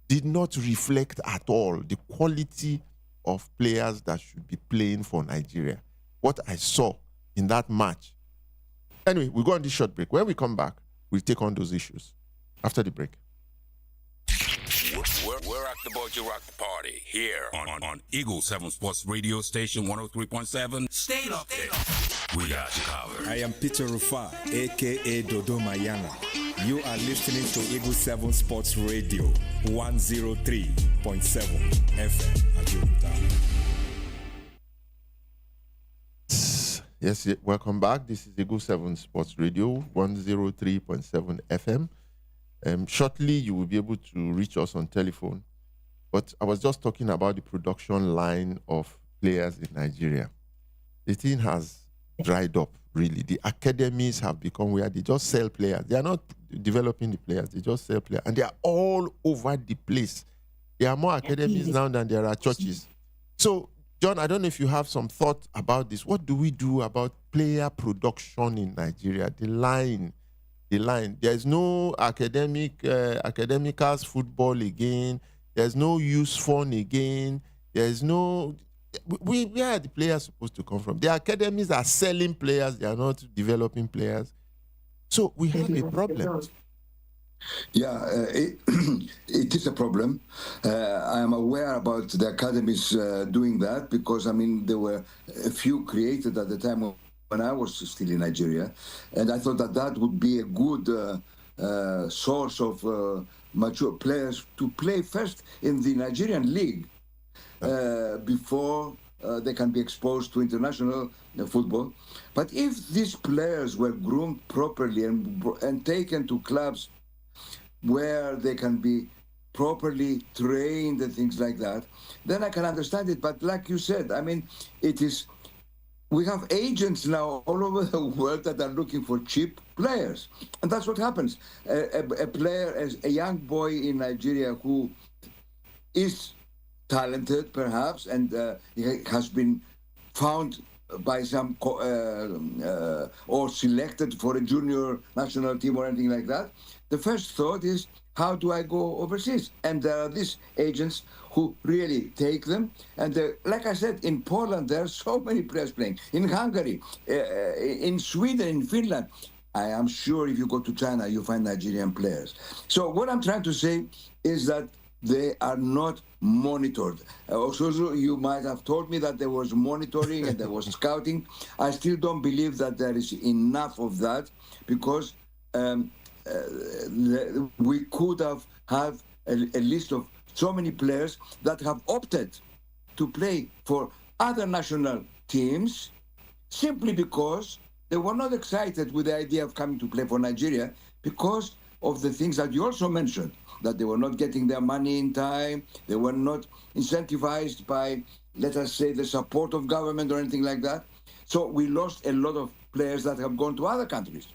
did not reflect at all the quality of players that should be playing for Nigeria. What I saw in that match. Anyway, we'll go on this short break. When we come back, we'll take on those issues after the break. We're rock the boat, you rock the party. Here on Eagle 7 Sports Radio Station 103.7. Stay locked in. We got you covered. I am Peter Rufai, a.k.a. Dodo Mayana. You are listening to Eagle 7 Sports Radio 103.7 FM at Yoruba. Yes, welcome back. This is Eagle 7 Sports Radio 103.7 FM. Shortly, you will be able to reach us on telephone. But I was just talking about the production line of players in Nigeria. The thing has dried up, really. The academies have become where they just sell players. They are not developing the players. They just sell players. And they are all over the place. There are more academies now than there are churches. So, John, I don't know if you have some thought about this. What do we do about player production in Nigeria? The line. There is no academicals football again. There's no youth fun again. There's no... Where are the players supposed to come from? The academies are selling players. They are not developing players. So we have a problem. Yeah, it is a problem. I am aware about the academies doing that because, I mean, there were a few created at the time when I was still in Nigeria. And I thought that that would be a good source of mature players to play first in the Nigerian league before they can be exposed to international football. But if these players were groomed properly and taken to clubs where they can be properly trained and things like that, then I can understand it. But like you said, I mean, we have agents now all over the world that are looking for cheap players. And that's what happens. A player, as a young boy in Nigeria who is talented, perhaps, and he has been found by some or selected for a junior national team or anything like that, the first thought is, how do I go overseas? And there are these agents who really take them. And like I said, in Poland, there are so many players playing. In Hungary, in Sweden, in Finland. I am sure if you go to China, you find Nigerian players. So what I'm trying to say is that they are not monitored. Also, you might have told me that there was monitoring and there was scouting. I still don't believe that there is enough of that because we could have a list of so many players that have opted to play for other national teams simply because they were not excited with the idea of coming to play for Nigeria because of the things that you also mentioned, that they were not getting their money in time, they were not incentivized by, let us say, the support of government or anything like that. So we lost a lot of players that have gone to other countries.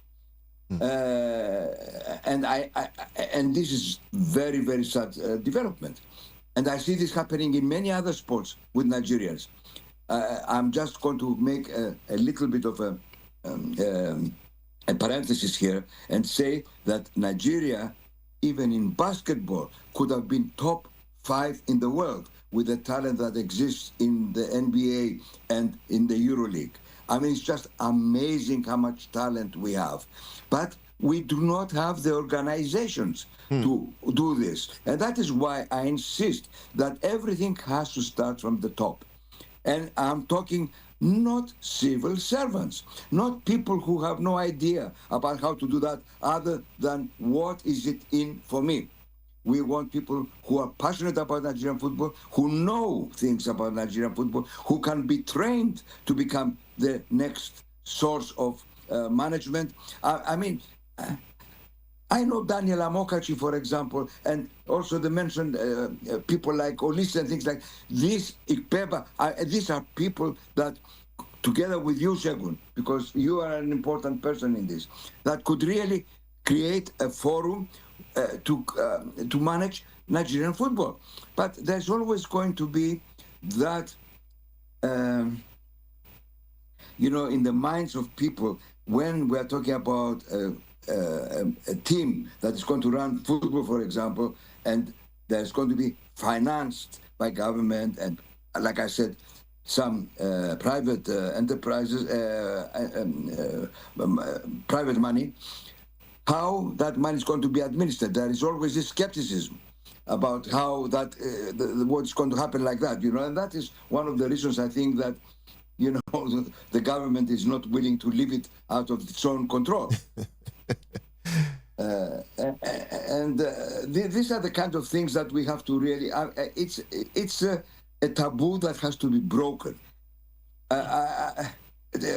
And this is very, very sad development. And I see this happening in many other sports with Nigerians. I'm just going to make a little bit of a parenthesis here and say that Nigeria, even in basketball, could have been top 5 in the world with the talent that exists in the NBA and in the EuroLeague. I mean, it's just amazing how much talent we have. But we do not have the organizations to do this. And that is why I insist that everything has to start from the top. And I'm talking not civil servants, not people who have no idea about how to do that other than what is it in for me. We want people who are passionate about Nigerian football, who know things about Nigerian football, who can be trained to become the next source of management. I I know Daniel Amokachi, for example, and also the mentioned people like Olise and things like this. Ikpeba, these are people that, together with you, Shegun, because you are an important person in this, that could really create a forum to manage Nigerian football. But there's always going to be that, in the minds of people, when we're talking about a team that is going to run football, for example, and there's going to be financed by government and, like I said, some private enterprises, private money, how that money is going to be administered. There is always this skepticism about how that what's going to happen like that, and that is one of the reasons I think that the government is not willing to leave it out of its own control. These are the kind of things that we have to really. It's a taboo that has to be broken.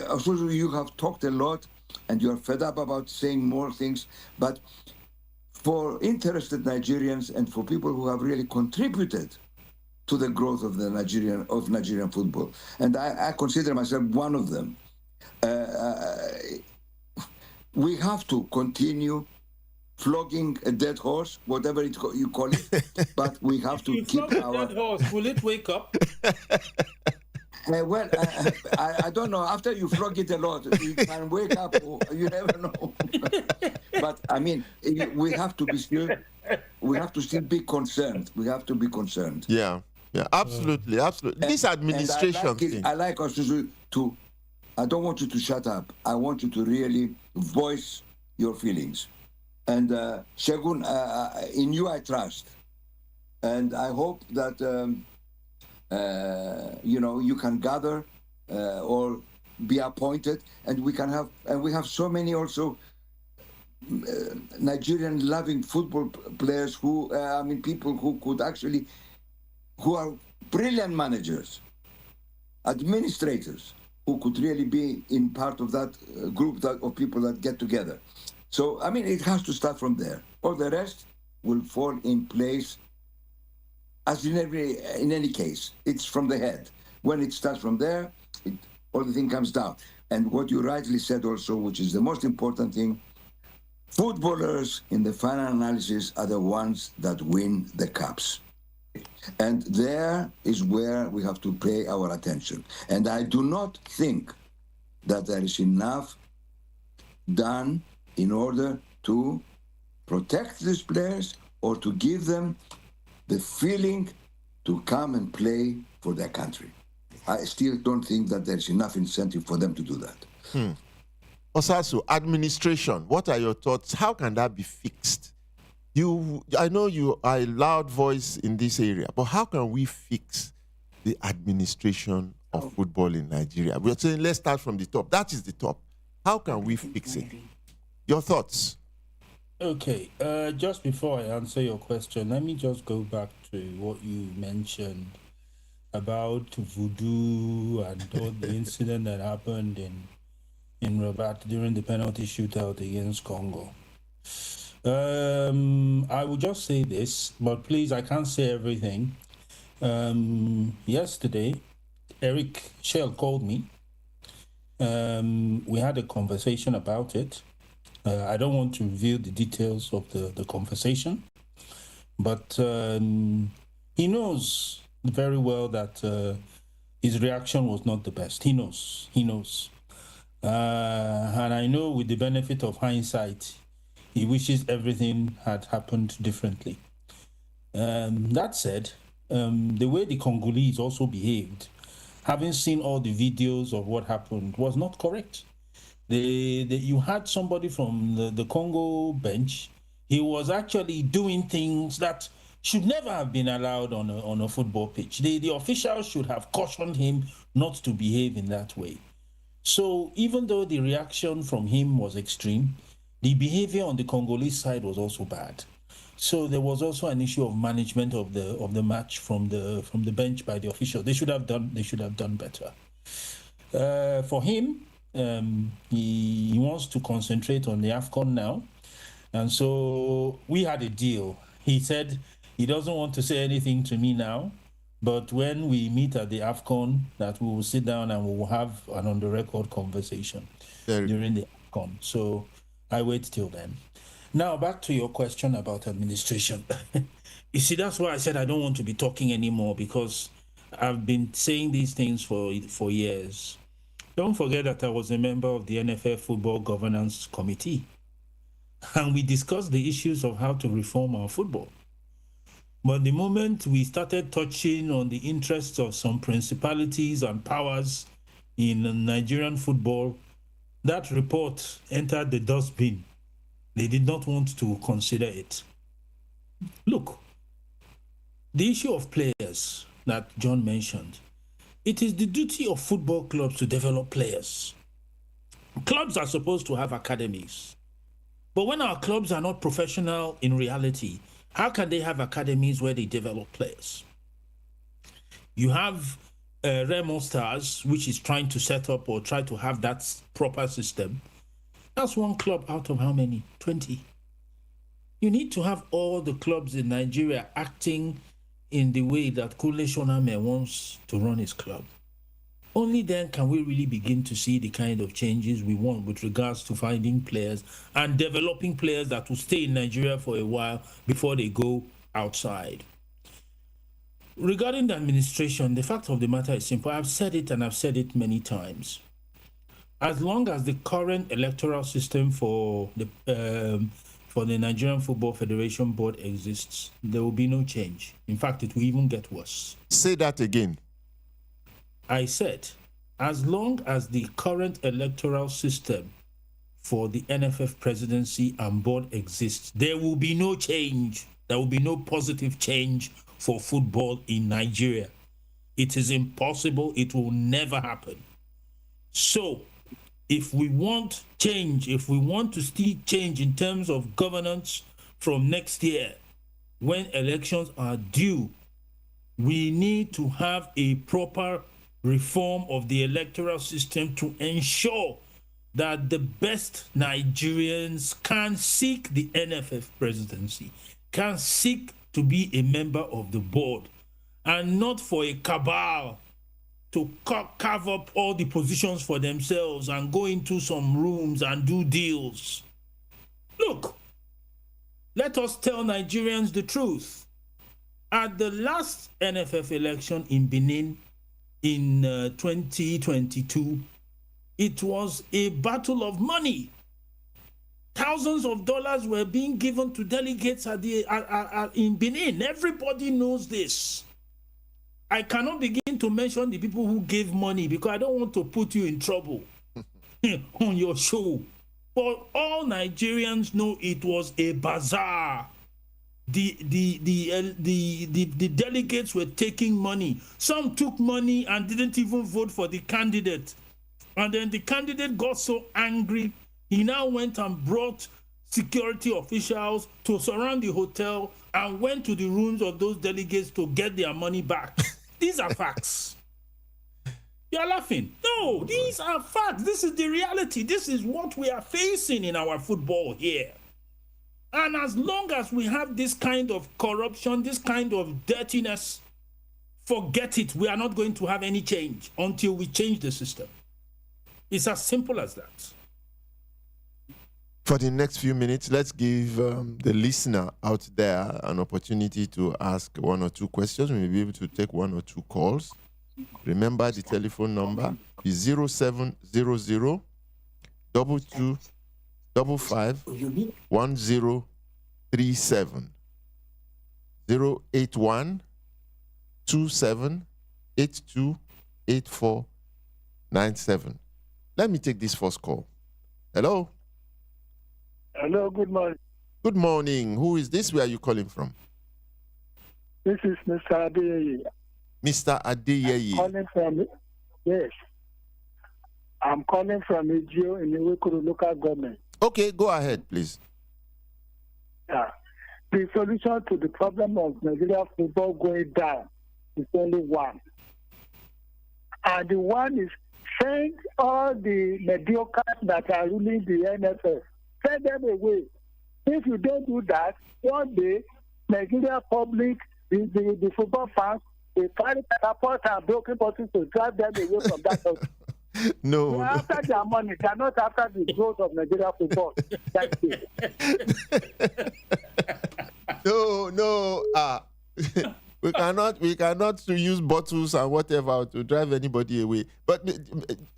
Also, you have talked a lot, and you are fed up about saying more things, but for interested Nigerians and for people who have really contributed to the growth of Nigerian football, and I consider myself one of them. We have to continue flogging a dead horse, whatever you call it, but we have to keep our. Dead horse, will it wake up? Well, I don't know. After you flog it a lot, it can wake up. You never know. But I mean, we have to still be concerned. We have to be concerned. Yeah, absolutely. This administration thing. I like also to. I don't want you to shut up. I want you to really voice your feelings. And Shegun, in you I trust, and I hope that you can gather or be appointed, and we have so many also Nigerian loving football players who people who could actually, who are brilliant managers, administrators, who could really be in part of that group of people that get together. So, I mean, it has to start from there. All the rest will fall in place, as in any case. It's from the head. When it starts from there, all the thing comes down. And what you rightly said also, which is the most important thing, footballers in the final analysis are the ones that win the cups. And there is where we have to pay our attention. And I do not think that there is enough done in order to protect these players or to give them the feeling to come and play for their country. I still don't think that there's enough incentive for them to do that. Osasu, administration, what are your thoughts? How can that be fixed? I know you are a loud voice in this area, but how can we fix the administration of football in Nigeria? We're saying let's start from the top. That is the top. How can we fix it? Your thoughts? Okay, just before I answer your question, let me just go back to what you mentioned about voodoo and all the incident that happened in Rabat during the penalty shootout against Congo. I will just say this, but please, I can't say everything. Yesterday, Eric Shell called me. We had a conversation about it. I don't want to reveal the details of the conversation, but he knows very well that his reaction was not the best. He knows. And I know with the benefit of hindsight, he wishes everything had happened differently. That said, the way the Congolese also behaved, having seen all the videos of what happened, was not correct. You had somebody from the Congo bench. He was actually doing things that should never have been allowed on a football pitch. The officials should have cautioned him not to behave in that way. So even though the reaction from him was extreme, the behavior on the Congolese side was also bad. So there was also an issue of management of the match from the bench by the officials. They should have done better. For him, he wants to concentrate on the AFCON now. And so we had a deal. He said he doesn't want to say anything to me now, but when we meet at the AFCON, that we will sit down and we will have an on-the-record conversation during the AFCON. So I wait till then. Now, back to your question about administration. You see, that's why I said I don't want to be talking anymore, because I've been saying these things for years. Don't forget that I was a member of the NFF Football Governance Committee, and we discussed the issues of how to reform our football. But the moment we started touching on the interests of some principalities and powers in Nigerian football, that report entered the dustbin. They did not want to consider it. Look, the issue of players that John mentioned, it is the duty of football clubs to develop players. Clubs are supposed to have academies. But when our clubs are not professional in reality, how can they have academies where they develop players? You have Remo Stars, which is trying to set up or try to have that proper system. That's one club out of how many? 20. You need to have all the clubs in Nigeria acting in the way that Kule Shoname wants to run his club. Only then can we really begin to see the kind of changes we want with regards to finding players and developing players that will stay in Nigeria for a while before they go outside. Regarding the administration, the fact of the matter is simple. I've said it, and I've said it many times. As long as the current electoral system for the Nigerian Football Federation Board exists, there will be no change. In fact, it will even get worse. Say that again. I said, as long as the current electoral system for the NFF presidency and board exists, there will be no change. There will be no positive change for football in Nigeria. It is impossible. It will never happen. So, if we want change, if we want to see change in terms of governance from next year, when elections are due, we need to have a proper reform of the electoral system to ensure that the best Nigerians can seek the NFF presidency, can seek to be a member of the board, and not for a cabal to carve up all the positions for themselves and go into some rooms and do deals. Look, let us tell Nigerians the truth. At the last NFF election in Benin in 2022, it was a battle of money. Thousands of dollars were being given to delegates in Benin. Everybody knows this. I cannot begin to mention the people who gave money because I don't want to put you in trouble on your show. But all Nigerians know it was a bazaar. The delegates were taking money. Some took money and didn't even vote for the candidate. And then the candidate got so angry, he now went and brought security officials to surround the hotel and went to the rooms of those delegates to get their money back. These are facts. You're laughing. No, these are facts. This is the reality. This is what we are facing in our football here. And as long as we have this kind of corruption, this kind of dirtiness, forget it. We are not going to have any change until we change the system. It's as simple as that. For the next few minutes, let's give the listener out there an opportunity to ask one or two questions. We may be able to take one or two calls. Remember, the telephone number is 0700 22 55 1037 081 27 82 84 97. Let me take this first call. Hello. Hello, good morning. Good morning. Who is this? Where are you calling from? This is Mr. Adeyeye. Mr. Adeyeye. Yes. I'm calling from Ejio in the Wekuru local government. Okay, go ahead, please. Yeah. The solution to the problem of Nigeria football going down is only one. And the one is send all the mediocres that are ruling the NFF. Send them away. If you don't do that, one day, Nigeria public, the football fans, they carry catapult and broken bottles to drive them away from that country. No. They are after their money. They are not after the growth of Nigeria football. Thank you. No. We cannot use bottles and whatever to drive anybody away. But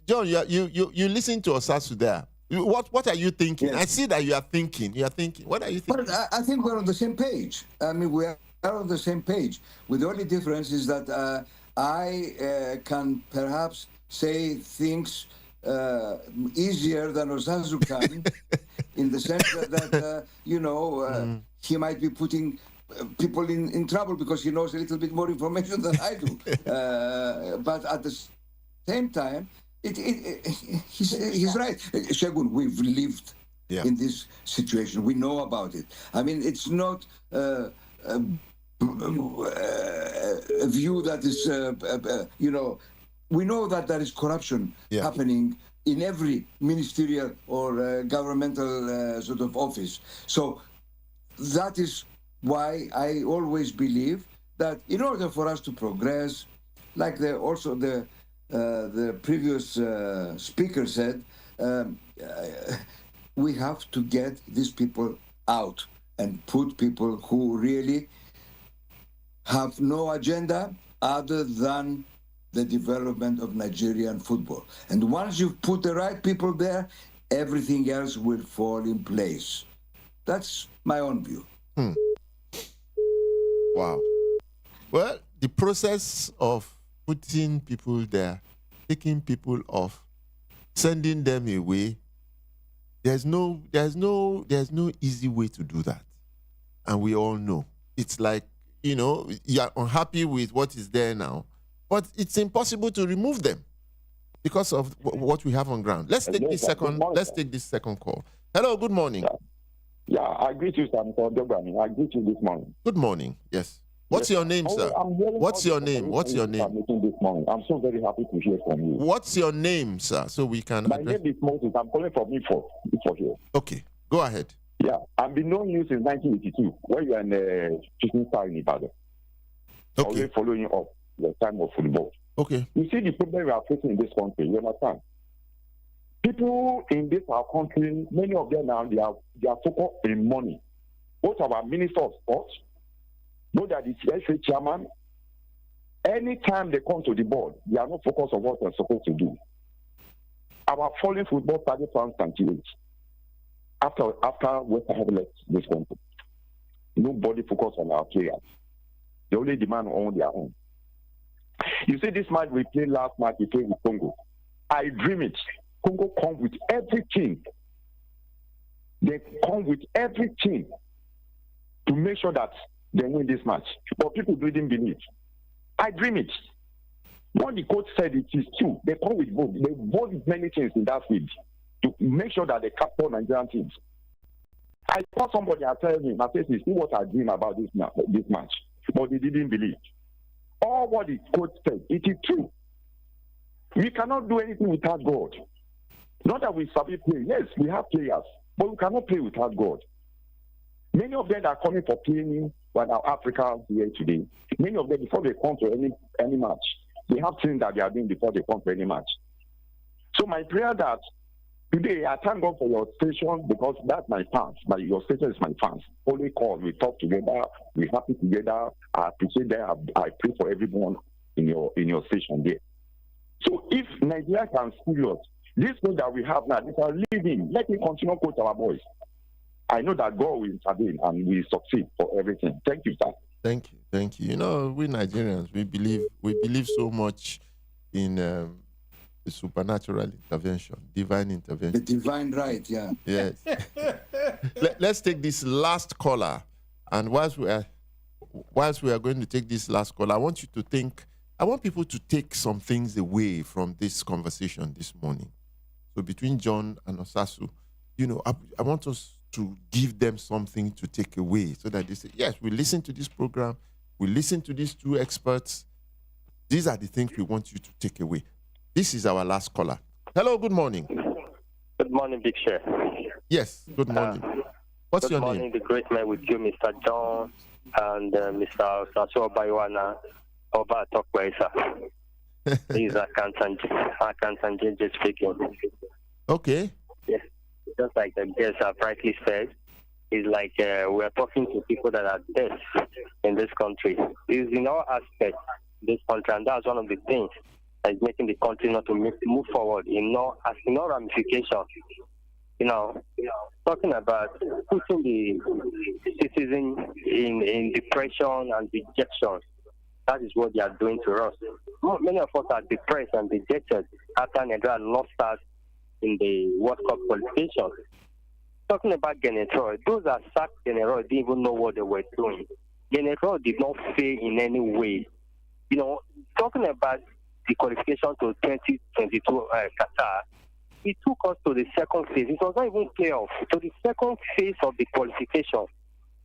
John, you listen to Osasu there. What are you thinking? Yes. I see that you are thinking. What are you thinking? But I think we're on the same page. I mean, we are on the same page. With the only difference is that I can perhaps say things easier than Osasu can, in the sense that he might be putting people in trouble because he knows a little bit more information than I do. But at the same time, he's right. Shegun, we've lived in this situation. We know about it. I mean, it's not a view that is, we know that there is corruption happening in every ministerial or governmental sort of office. So that is why I always believe that in order for us to progress, like the previous speaker said, we have to get these people out and put people who really have no agenda other than the development of Nigerian football. And once you've put the right people there, everything else will fall in place. That's my own view. Wow. Well, the process of putting people there, taking people off, sending them away, there's no easy way to do that. And we all know. It's like, you are unhappy with what is there now, but it's impossible to remove them because of what we have on ground. Let's take this second call. Hello, good morning. Yeah, I greet you, sir. I greet you this morning. Good morning. Yes. What's your name, sir? What's your name? This morning. I'm so very happy to hear from you. What's your name, sir? So we can. My name is Moses. I'm calling from Ifo here. Okay, go ahead. Yeah, I've been knowing you since 1982, when you were in the Chicken Star in Ibadan. Okay. Always following up the time of football. Okay. You see the problem we are facing in this country. You understand? People in this our country, many of them now, they are focused in money. Both our minister of sports, both are the FA chairman. Anytime they come to the board, they are not focused on what they're supposed to do. Our falling football started from 1998. After West Ham left this country, nobody focused on our players. They only demand on their own. You see, this match we played last match, we played with Congo. I dream it. Congo come with everything. They come with everything to make sure that they win this match. But people didn't believe. I dream it. What the coach said, it is true. They come with both. They vote with many things in that field to make sure that they capture Nigerian teams. I saw somebody tell me, I said, see what I dream about this match. But they didn't believe. All what the coach said, it is true. We cannot do anything without God. Not that we sabi play. Yes, we have players, but we cannot play without God. Many of them are coming for playing when our Africans here today. Many of them, before they come to any match, they have things that they are doing before they come to any match. So my prayer that today, I thank God for your station because that's my fans. Your station is my fans. Only call, we talk together, we happy together. I appreciate that. I pray for everyone in your station there. So if Nigeria can still us, this thing that we have now, they are living. Let me continue to coach our boys. I know that God will intervene and we succeed for everything. Thank you, sir. Thank you. You know, we Nigerians, we believe so much in the supernatural intervention, divine intervention. The divine right, yeah. Yes. Let's take this last caller, and whilst we are going to take this last caller, I want people to take some things away from this conversation this morning. So between John and Osasu, I want us to give them something to take away so that they say, yes, we listen to this program, we listen to these two experts. These are the things we want you to take away. This is our last caller. Hello, good morning. Good morning, Big Share. Yes, good morning. What's Good your morning, name? the great man with you, Mr. John and Mr. Sasso Baywana over Talkway, sir. This is accountant JJ speaking. Okay. Yes, just like the guests have rightly said, it's like we're talking to people that are deaf in this country. It's in all aspects this country, and that's one of the things that is making the country not to move forward in all ramifications. Talking about putting the citizen in depression and dejection. That is what they are doing to us. Many of us are depressed and dejected after Nigeria lost us in the World Cup qualification. Talking about Genetro, those that sacked Genetro didn't even know what they were doing. Genetro did not fail in any way. Talking about the qualification to 2022 Qatar, it took us to the second phase. It was not even playoff. To the second phase of the qualification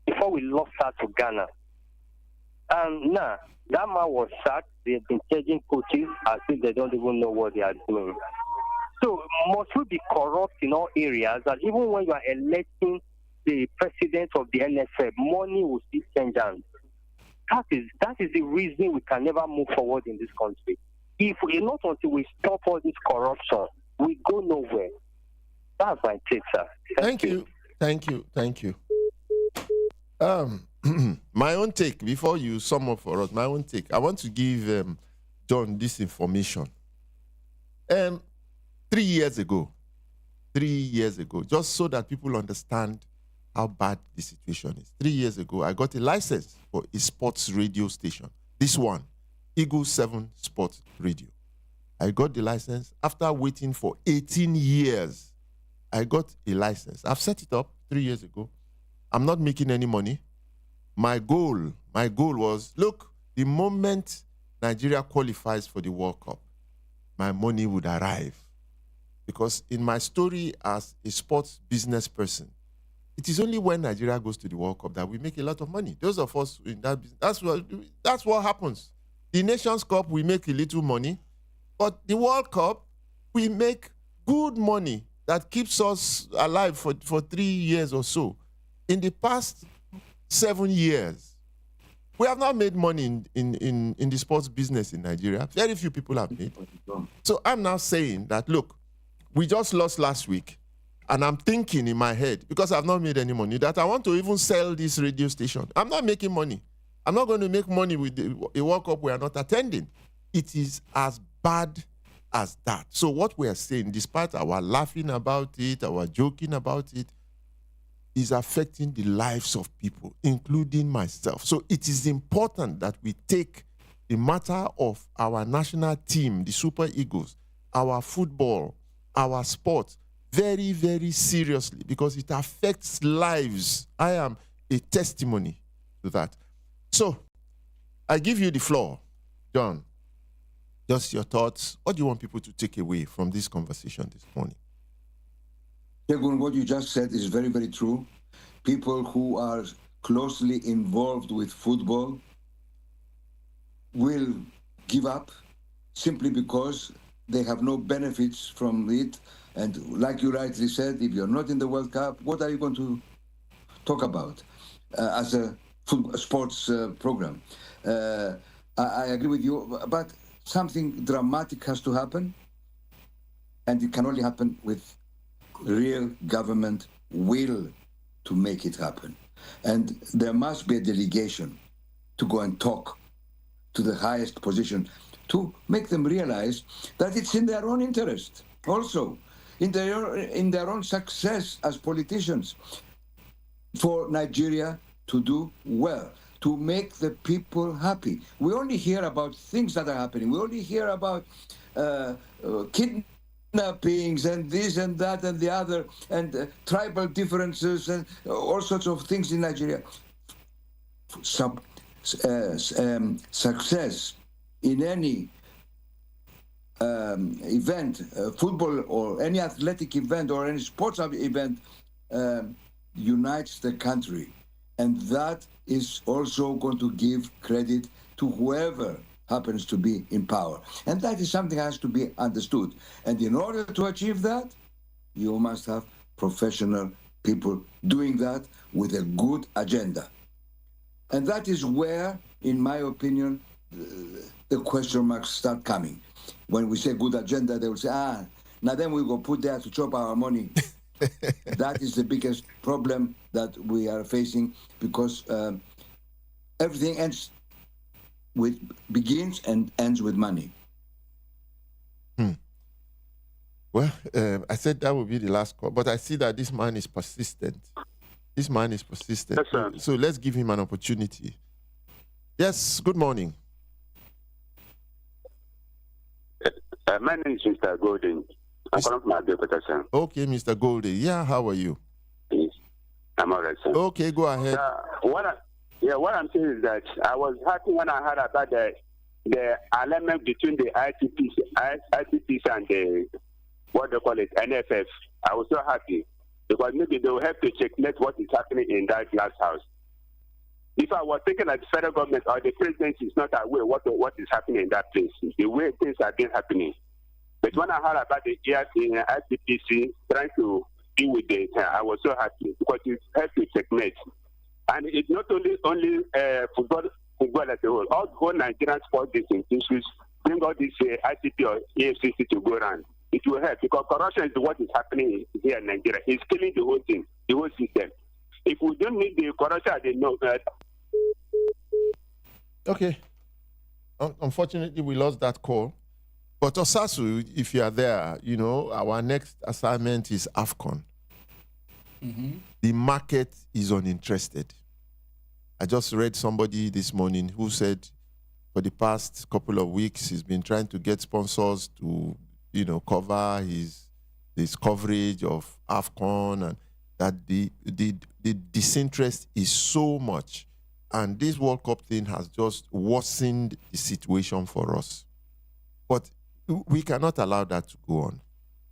before we lost out to Ghana. And now, that man was sacked. They've been changing coaches as if they don't even know what they are doing. So, must we be corrupt in all areas that even when you are electing the president of the NFF, money will still change hands? That is the reason we can never move forward in this country. If we not until we stop all this corruption, we go nowhere. That's my take, sir. Thank you. My own take, before you sum up for us, my own take. I want to give John this information. 3 years ago, just so that people understand how bad the situation is. 3 years ago, I got a license for a sports radio station. This one, Eagle 7 Sports Radio. I got the license after waiting for 18 years. I got a license. I've set it up 3 years ago. I'm not making any money. My goal was, look, the moment Nigeria qualifies for the World Cup, my money would arrive. Because in my story as a sports business person, it is only when Nigeria goes to the World Cup that we make a lot of money. Those of us in that business, that's what happens. The Nations Cup, we make a little money. But the World Cup, we make good money that keeps us alive for 3 years or so. In the past 7 years, we have not made money in the sports business in Nigeria. Very few people have made. So I'm now saying that, look, we just lost last week, and I'm thinking in my head, because I've not made any money, that I want to even sell this radio station. I'm not making money. I'm not going to make money with a World Cup we are not attending. It is as bad as that. So what we are saying, despite our laughing about it, our joking about it, is affecting the lives of people, including myself. So it is important that we take the matter of our national team, the Super Eagles, our football, our sport, very, very seriously, because it affects lives. I am a testimony to that. So I give you the floor, John. Just your thoughts. What do you want people to take away from this conversation this morning? Shegun, what you just said is very, very true. People who are closely involved with football will give up simply because they have no benefits from it. And like you rightly said, if you're not in the World Cup, what are you going to talk about as a sports program? I agree with you, but something dramatic has to happen, and it can only happen with real government will to make it happen. And there must be a delegation to go and talk to the highest position to make them realize that it's in their own interest, also in their own success as politicians, for Nigeria to do well, to make the people happy. We only hear about things that are happening. We only hear about kidnappings and this and that and the other, and tribal differences and all sorts of things in Nigeria. Success in any event, football or any athletic event or any sports event, unites the country. And that is also going to give credit to whoever happens to be in power. And that is something that has to be understood. And in order to achieve that, you must have professional people doing that with a good agenda. And that is where, in my opinion, the question marks start coming. When we say good agenda, they will say, now then we go put there to chop our money. That is the biggest problem that we are facing, because everything begins and ends with money. Well, I said that would be the last call, but I see that this man is persistent. This man is persistent. Yes, sir. So let's give him an opportunity. Yes, good morning. My name is Mr. Golden. I'm calling from Abeokuta, sir. Okay, Mr. Goldie. Yeah, how are you? Yes. I'm all right, sir. Okay, go ahead. What I'm saying is that I was happy when I heard about the alignment between the ITPs and the, what they call it, NFF. I was so happy because maybe they will have to checkmate what is happening in that glass house. If I was thinking that the federal government or the president is not aware what is happening in that place, the way things have been happening. But when I heard about the ICPC trying to deal with it, I was so happy because it helped to checkmate. And it's not only football as a whole. All the whole Nigerian sports issues bring all this ICP or EFCC to go around. It will help because corruption is what is happening here in Nigeria. It's killing the whole thing, the whole system. If we don't need the corruption, they know that. Okay. Unfortunately, we lost that call. But Osasu, if you are there, you know, our next assignment is AFCON. Mm-hmm. The market is uninterested. I just read somebody this morning who said for the past couple of weeks, he's been trying to get sponsors to, you know, cover his coverage of AFCON, and that the disinterest is so much. And this World Cup thing has just worsened the situation for us. But we cannot allow that to go on.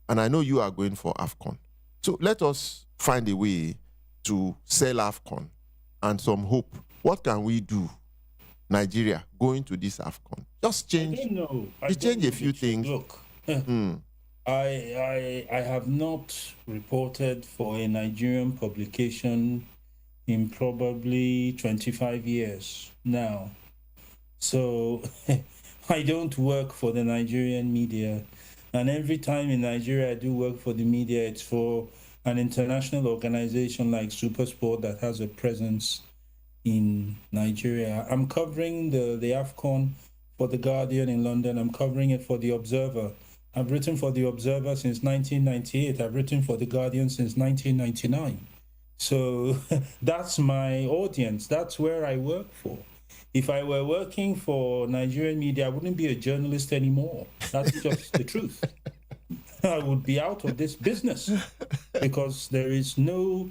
And I know you are going for AFCON. So let us find a way to sell AFCON and some hope. What can we do, Nigeria, going to this AFCON? Just change. Change a few things. Look, I have not reported for a Nigerian publication in probably 25 years now. So I don't work for the Nigerian media. And every time in Nigeria I do work for the media, it's for an international organization like Supersport that has a presence in Nigeria. I'm covering the AFCON for The Guardian in London. I'm covering it for The Observer. I've written for The Observer since 1998. I've written for The Guardian since 1999. So that's my audience. That's where I work for. If I were working for Nigerian media, I wouldn't be a journalist anymore. That's just the truth. I would be out of this business because there is no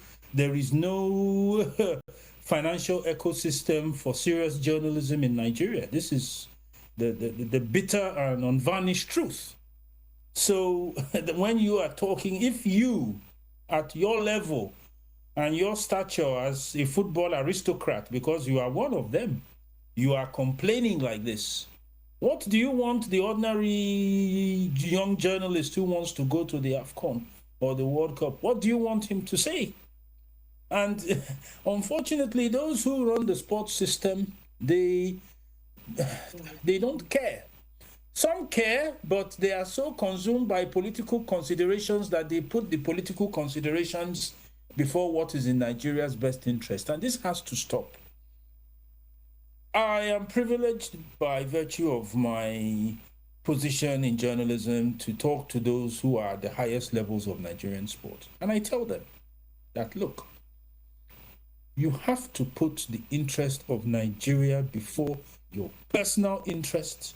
financial ecosystem for serious journalism in Nigeria. This is the bitter and unvarnished truth. So when you are talking, if you, at your level and your stature as a football aristocrat, because you are one of them, you are complaining like this, what do you want the ordinary young journalist who wants to go to the AFCON or the World Cup, what do you want him to say? And unfortunately, those who run the sports system, they don't care. Some care, but they are so consumed by political considerations that they put the political considerations before what is in Nigeria's best interest. And this has to stop. I am privileged by virtue of my position in journalism to talk to those who are at the highest levels of Nigerian sport. And I tell them that, look, you have to put the interest of Nigeria before your personal interests,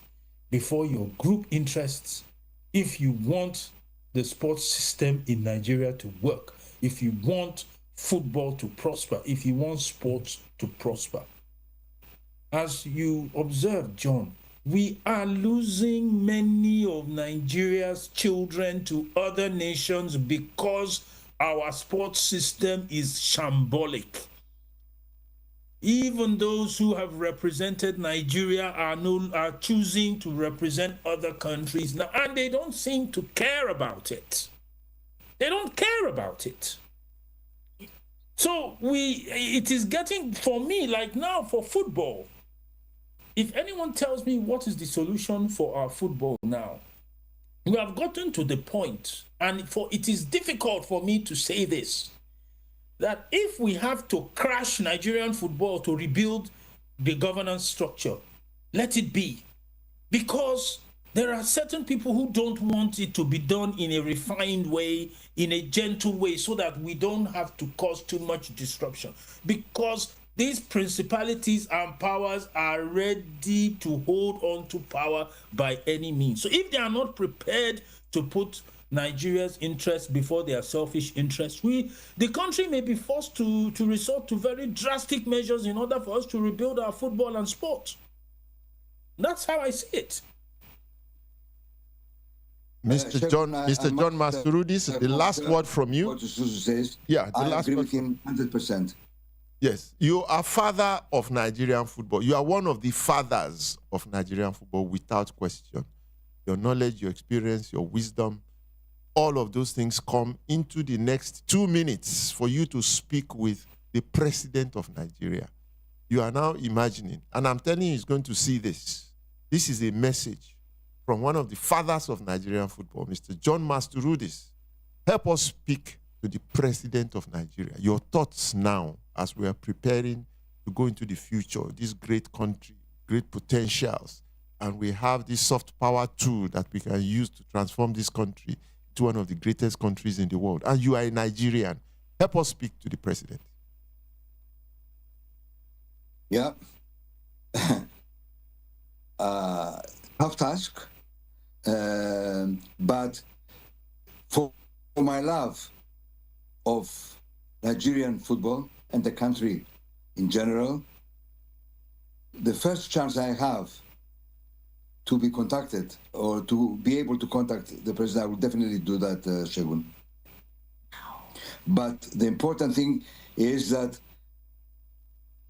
before your group interests, if you want the sports system in Nigeria to work, if you want football to prosper, if you want sports to prosper. As you observed, John, we are losing many of Nigeria's children to other nations because our sports system is shambolic. Even those who have represented Nigeria are choosing to represent other countries now, and they don't seem to care about it. They don't care about it. So it is getting, for me, like now for football, if anyone tells me what is the solution for our football now, we have gotten to the point, and it is difficult for me to say this, that if we have to crash Nigerian football to rebuild the governance structure, let it be. Because there are certain people who don't want it to be done in a refined way, in a gentle way, so that we don't have to cause too much disruption. Because these principalities and powers are ready to hold on to power by any means. So if they are not prepared to put Nigeria's interests before their selfish interests, the country may be forced to resort to very drastic measures in order for us to rebuild our football and sport. That's how I see it. Mr. John Masurudis, the last word from you. What Susu says, yeah, the I last agree word with him 100%. Yes, you are father of Nigerian football. You are one of the fathers of Nigerian football without question. Your knowledge, your experience, your wisdom, all of those things come into the next 2 minutes for you to speak with the president of Nigeria. You are now imagining, and I'm telling you, he's going to see this. This is a message from one of the fathers of Nigerian football, Mr. John Masurudis. Help us speak to the president of Nigeria. Your thoughts now, as we are preparing to go into the future, this great country, great potentials, and we have this soft power tool that we can use to transform this country to one of the greatest countries in the world. And you are a Nigerian. Help us speak to the president. Yeah. Tough task. But for my love of Nigerian football and the country in general, the first chance I have to be contacted or to be able to contact the president, I will definitely do that, Shegun. But the important thing is that,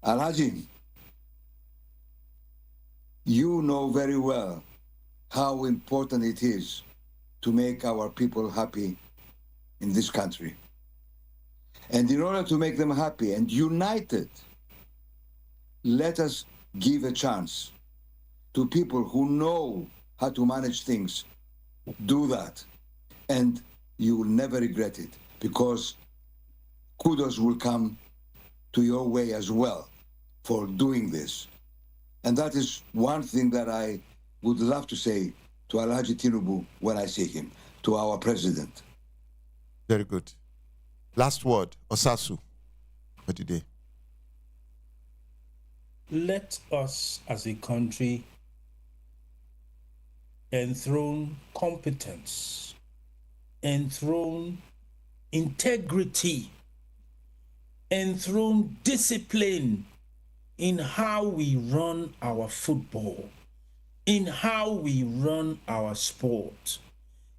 Alhaji, you know very well how important it is to make our people happy in this country. And in order to make them happy and united, let us give a chance to people who know how to manage things. Do that, and you will never regret it, because kudos will come to your way as well for doing this. And that is one thing that I would love to say to Alhaji Tinubu when I see him, to our president. Very good. Last word, Osasu, for today. Let us as a country enthrone competence, enthrone integrity, enthrone discipline in how we run our football, in how we run our sport,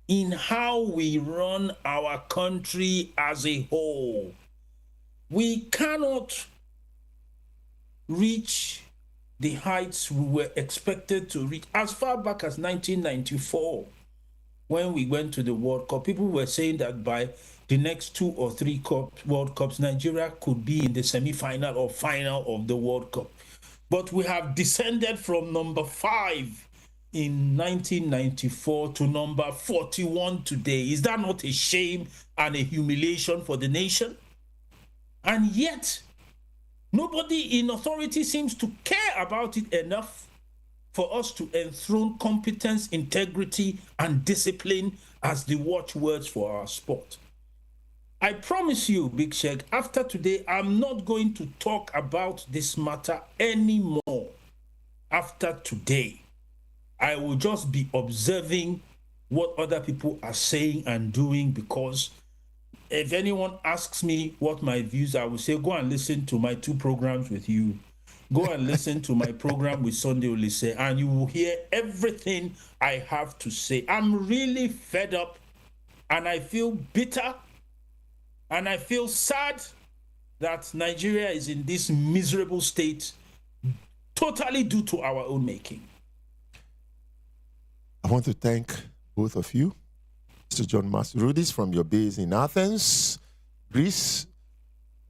in how we run our country as a whole. We cannot reach the heights we were expected to reach as far back as 1994, when we went to the World Cup. People were saying that by the next 2 or 3 World Cups, Nigeria could be in the semi-final or final of the World Cup. But we have descended from number 5 in 1994 to number 41 today. Is that not a shame and a humiliation for the nation? And yet, nobody in authority seems to care about it enough for us to enthrone competence, integrity, and discipline as the watchwords for our sport. I promise you, Big Sheikh, after today, I'm not going to talk about this matter anymore. After today, I will just be observing what other people are saying and doing, because if anyone asks me what my views are, I will say, go and listen to my 2 programs with you. Go and listen to my program with Sunday Olise, and you will hear everything I have to say. I'm really fed up, and I feel bitter, and I feel sad that Nigeria is in this miserable state, totally due to our own making. I want to thank both of you. Mr. John Masurudis from your base in Athens, Greece,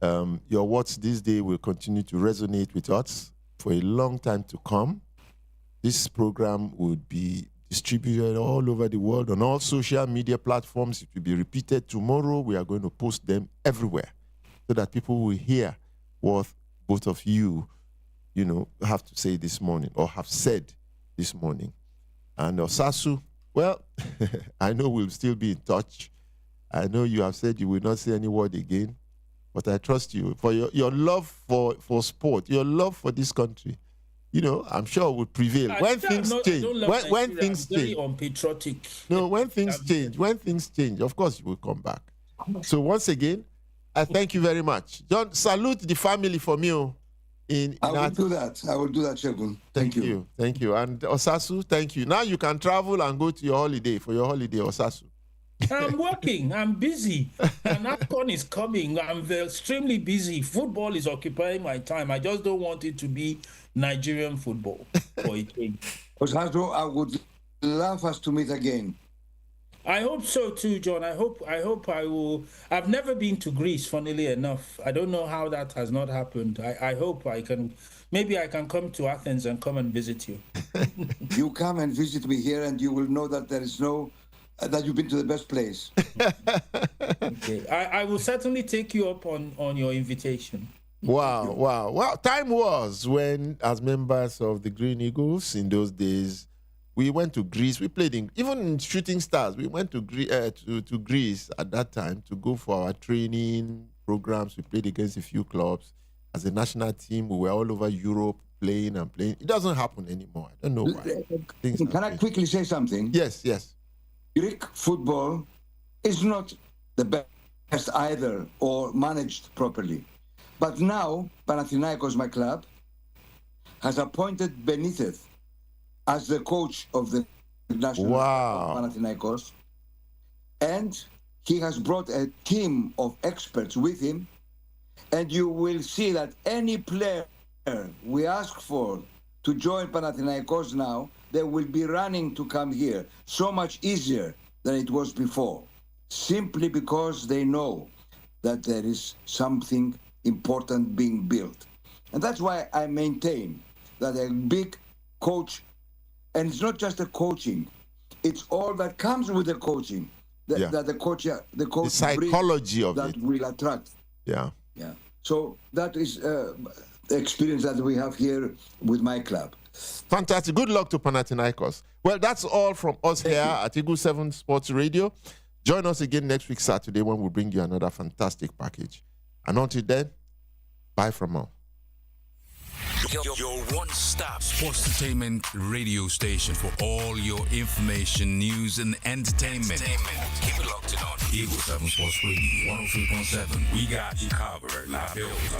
Your words this day will continue to resonate with us for a long time to come. This program would be distributed all over the world on all social media platforms. It will be repeated tomorrow. We are going to post them everywhere so that people will hear what both of you, have to say this morning or have said this morning. And Osasu, well, I know we'll still be in touch. I know you have said you will not say any word again, but I trust you for your love for sport, your love for this country. I'm sure will prevail when things change. When things change, very unpatriotic. No, when things change, of course you will come back. So once again, I thank you very much. John, salute the family for me. I will do that, Shegun. Thank you. Thank you. And Osasu, thank you. Now you can travel and go to your holiday, Osasu. I'm working. I'm busy. And AFCON is coming. I'm extremely busy. Football is occupying my time. I just don't want it to be Nigerian football for a change. Osasu, I would love us to meet again. I hope so too, John. I hope I will. I've never been to Greece, funnily enough. I don't know how that has not happened. I hope I can. Maybe I can come to Athens and come and visit you. You come and visit me here, and you will know that there is no. That you've been to the best place. Okay. I will certainly take you up on your invitation. Wow. Well, time was when, as members of the Green Eagles in those days, we went to Greece. We played even in Shooting Stars. We went to Greece at that time to go for our training programs. We played against a few clubs. As a national team, we were all over Europe playing. It doesn't happen anymore. I don't know why. Can I quickly say something? Yes. Greek football is not the best either or managed properly. But now, Panathinaikos, my club, has appointed Benitez as the coach of the national Panathinaikos. And he has brought a team of experts with him. And you will see that any player we ask for to join Panathinaikos now, they will be running to come here. So much easier than it was before. Simply because they know that there is something important being built. And that's why I maintain that a big coach, and it's not just the coaching, it's all that comes with the coaching, that the coach the psychology of that it will attract. Yeah. So that is the experience that we have here with my club. Fantastic. Good luck to Panathinaikos. Well, that's all from us here at Eagle 7 Sports Radio. Join us again next week, Saturday, when we bring you another fantastic package. And until then, bye from all. Your one-stop sports entertainment radio station for all your information, news, and entertainment. Keep it locked on Eagle 7 Sports Radio 103.7. We got you covered. La Filter.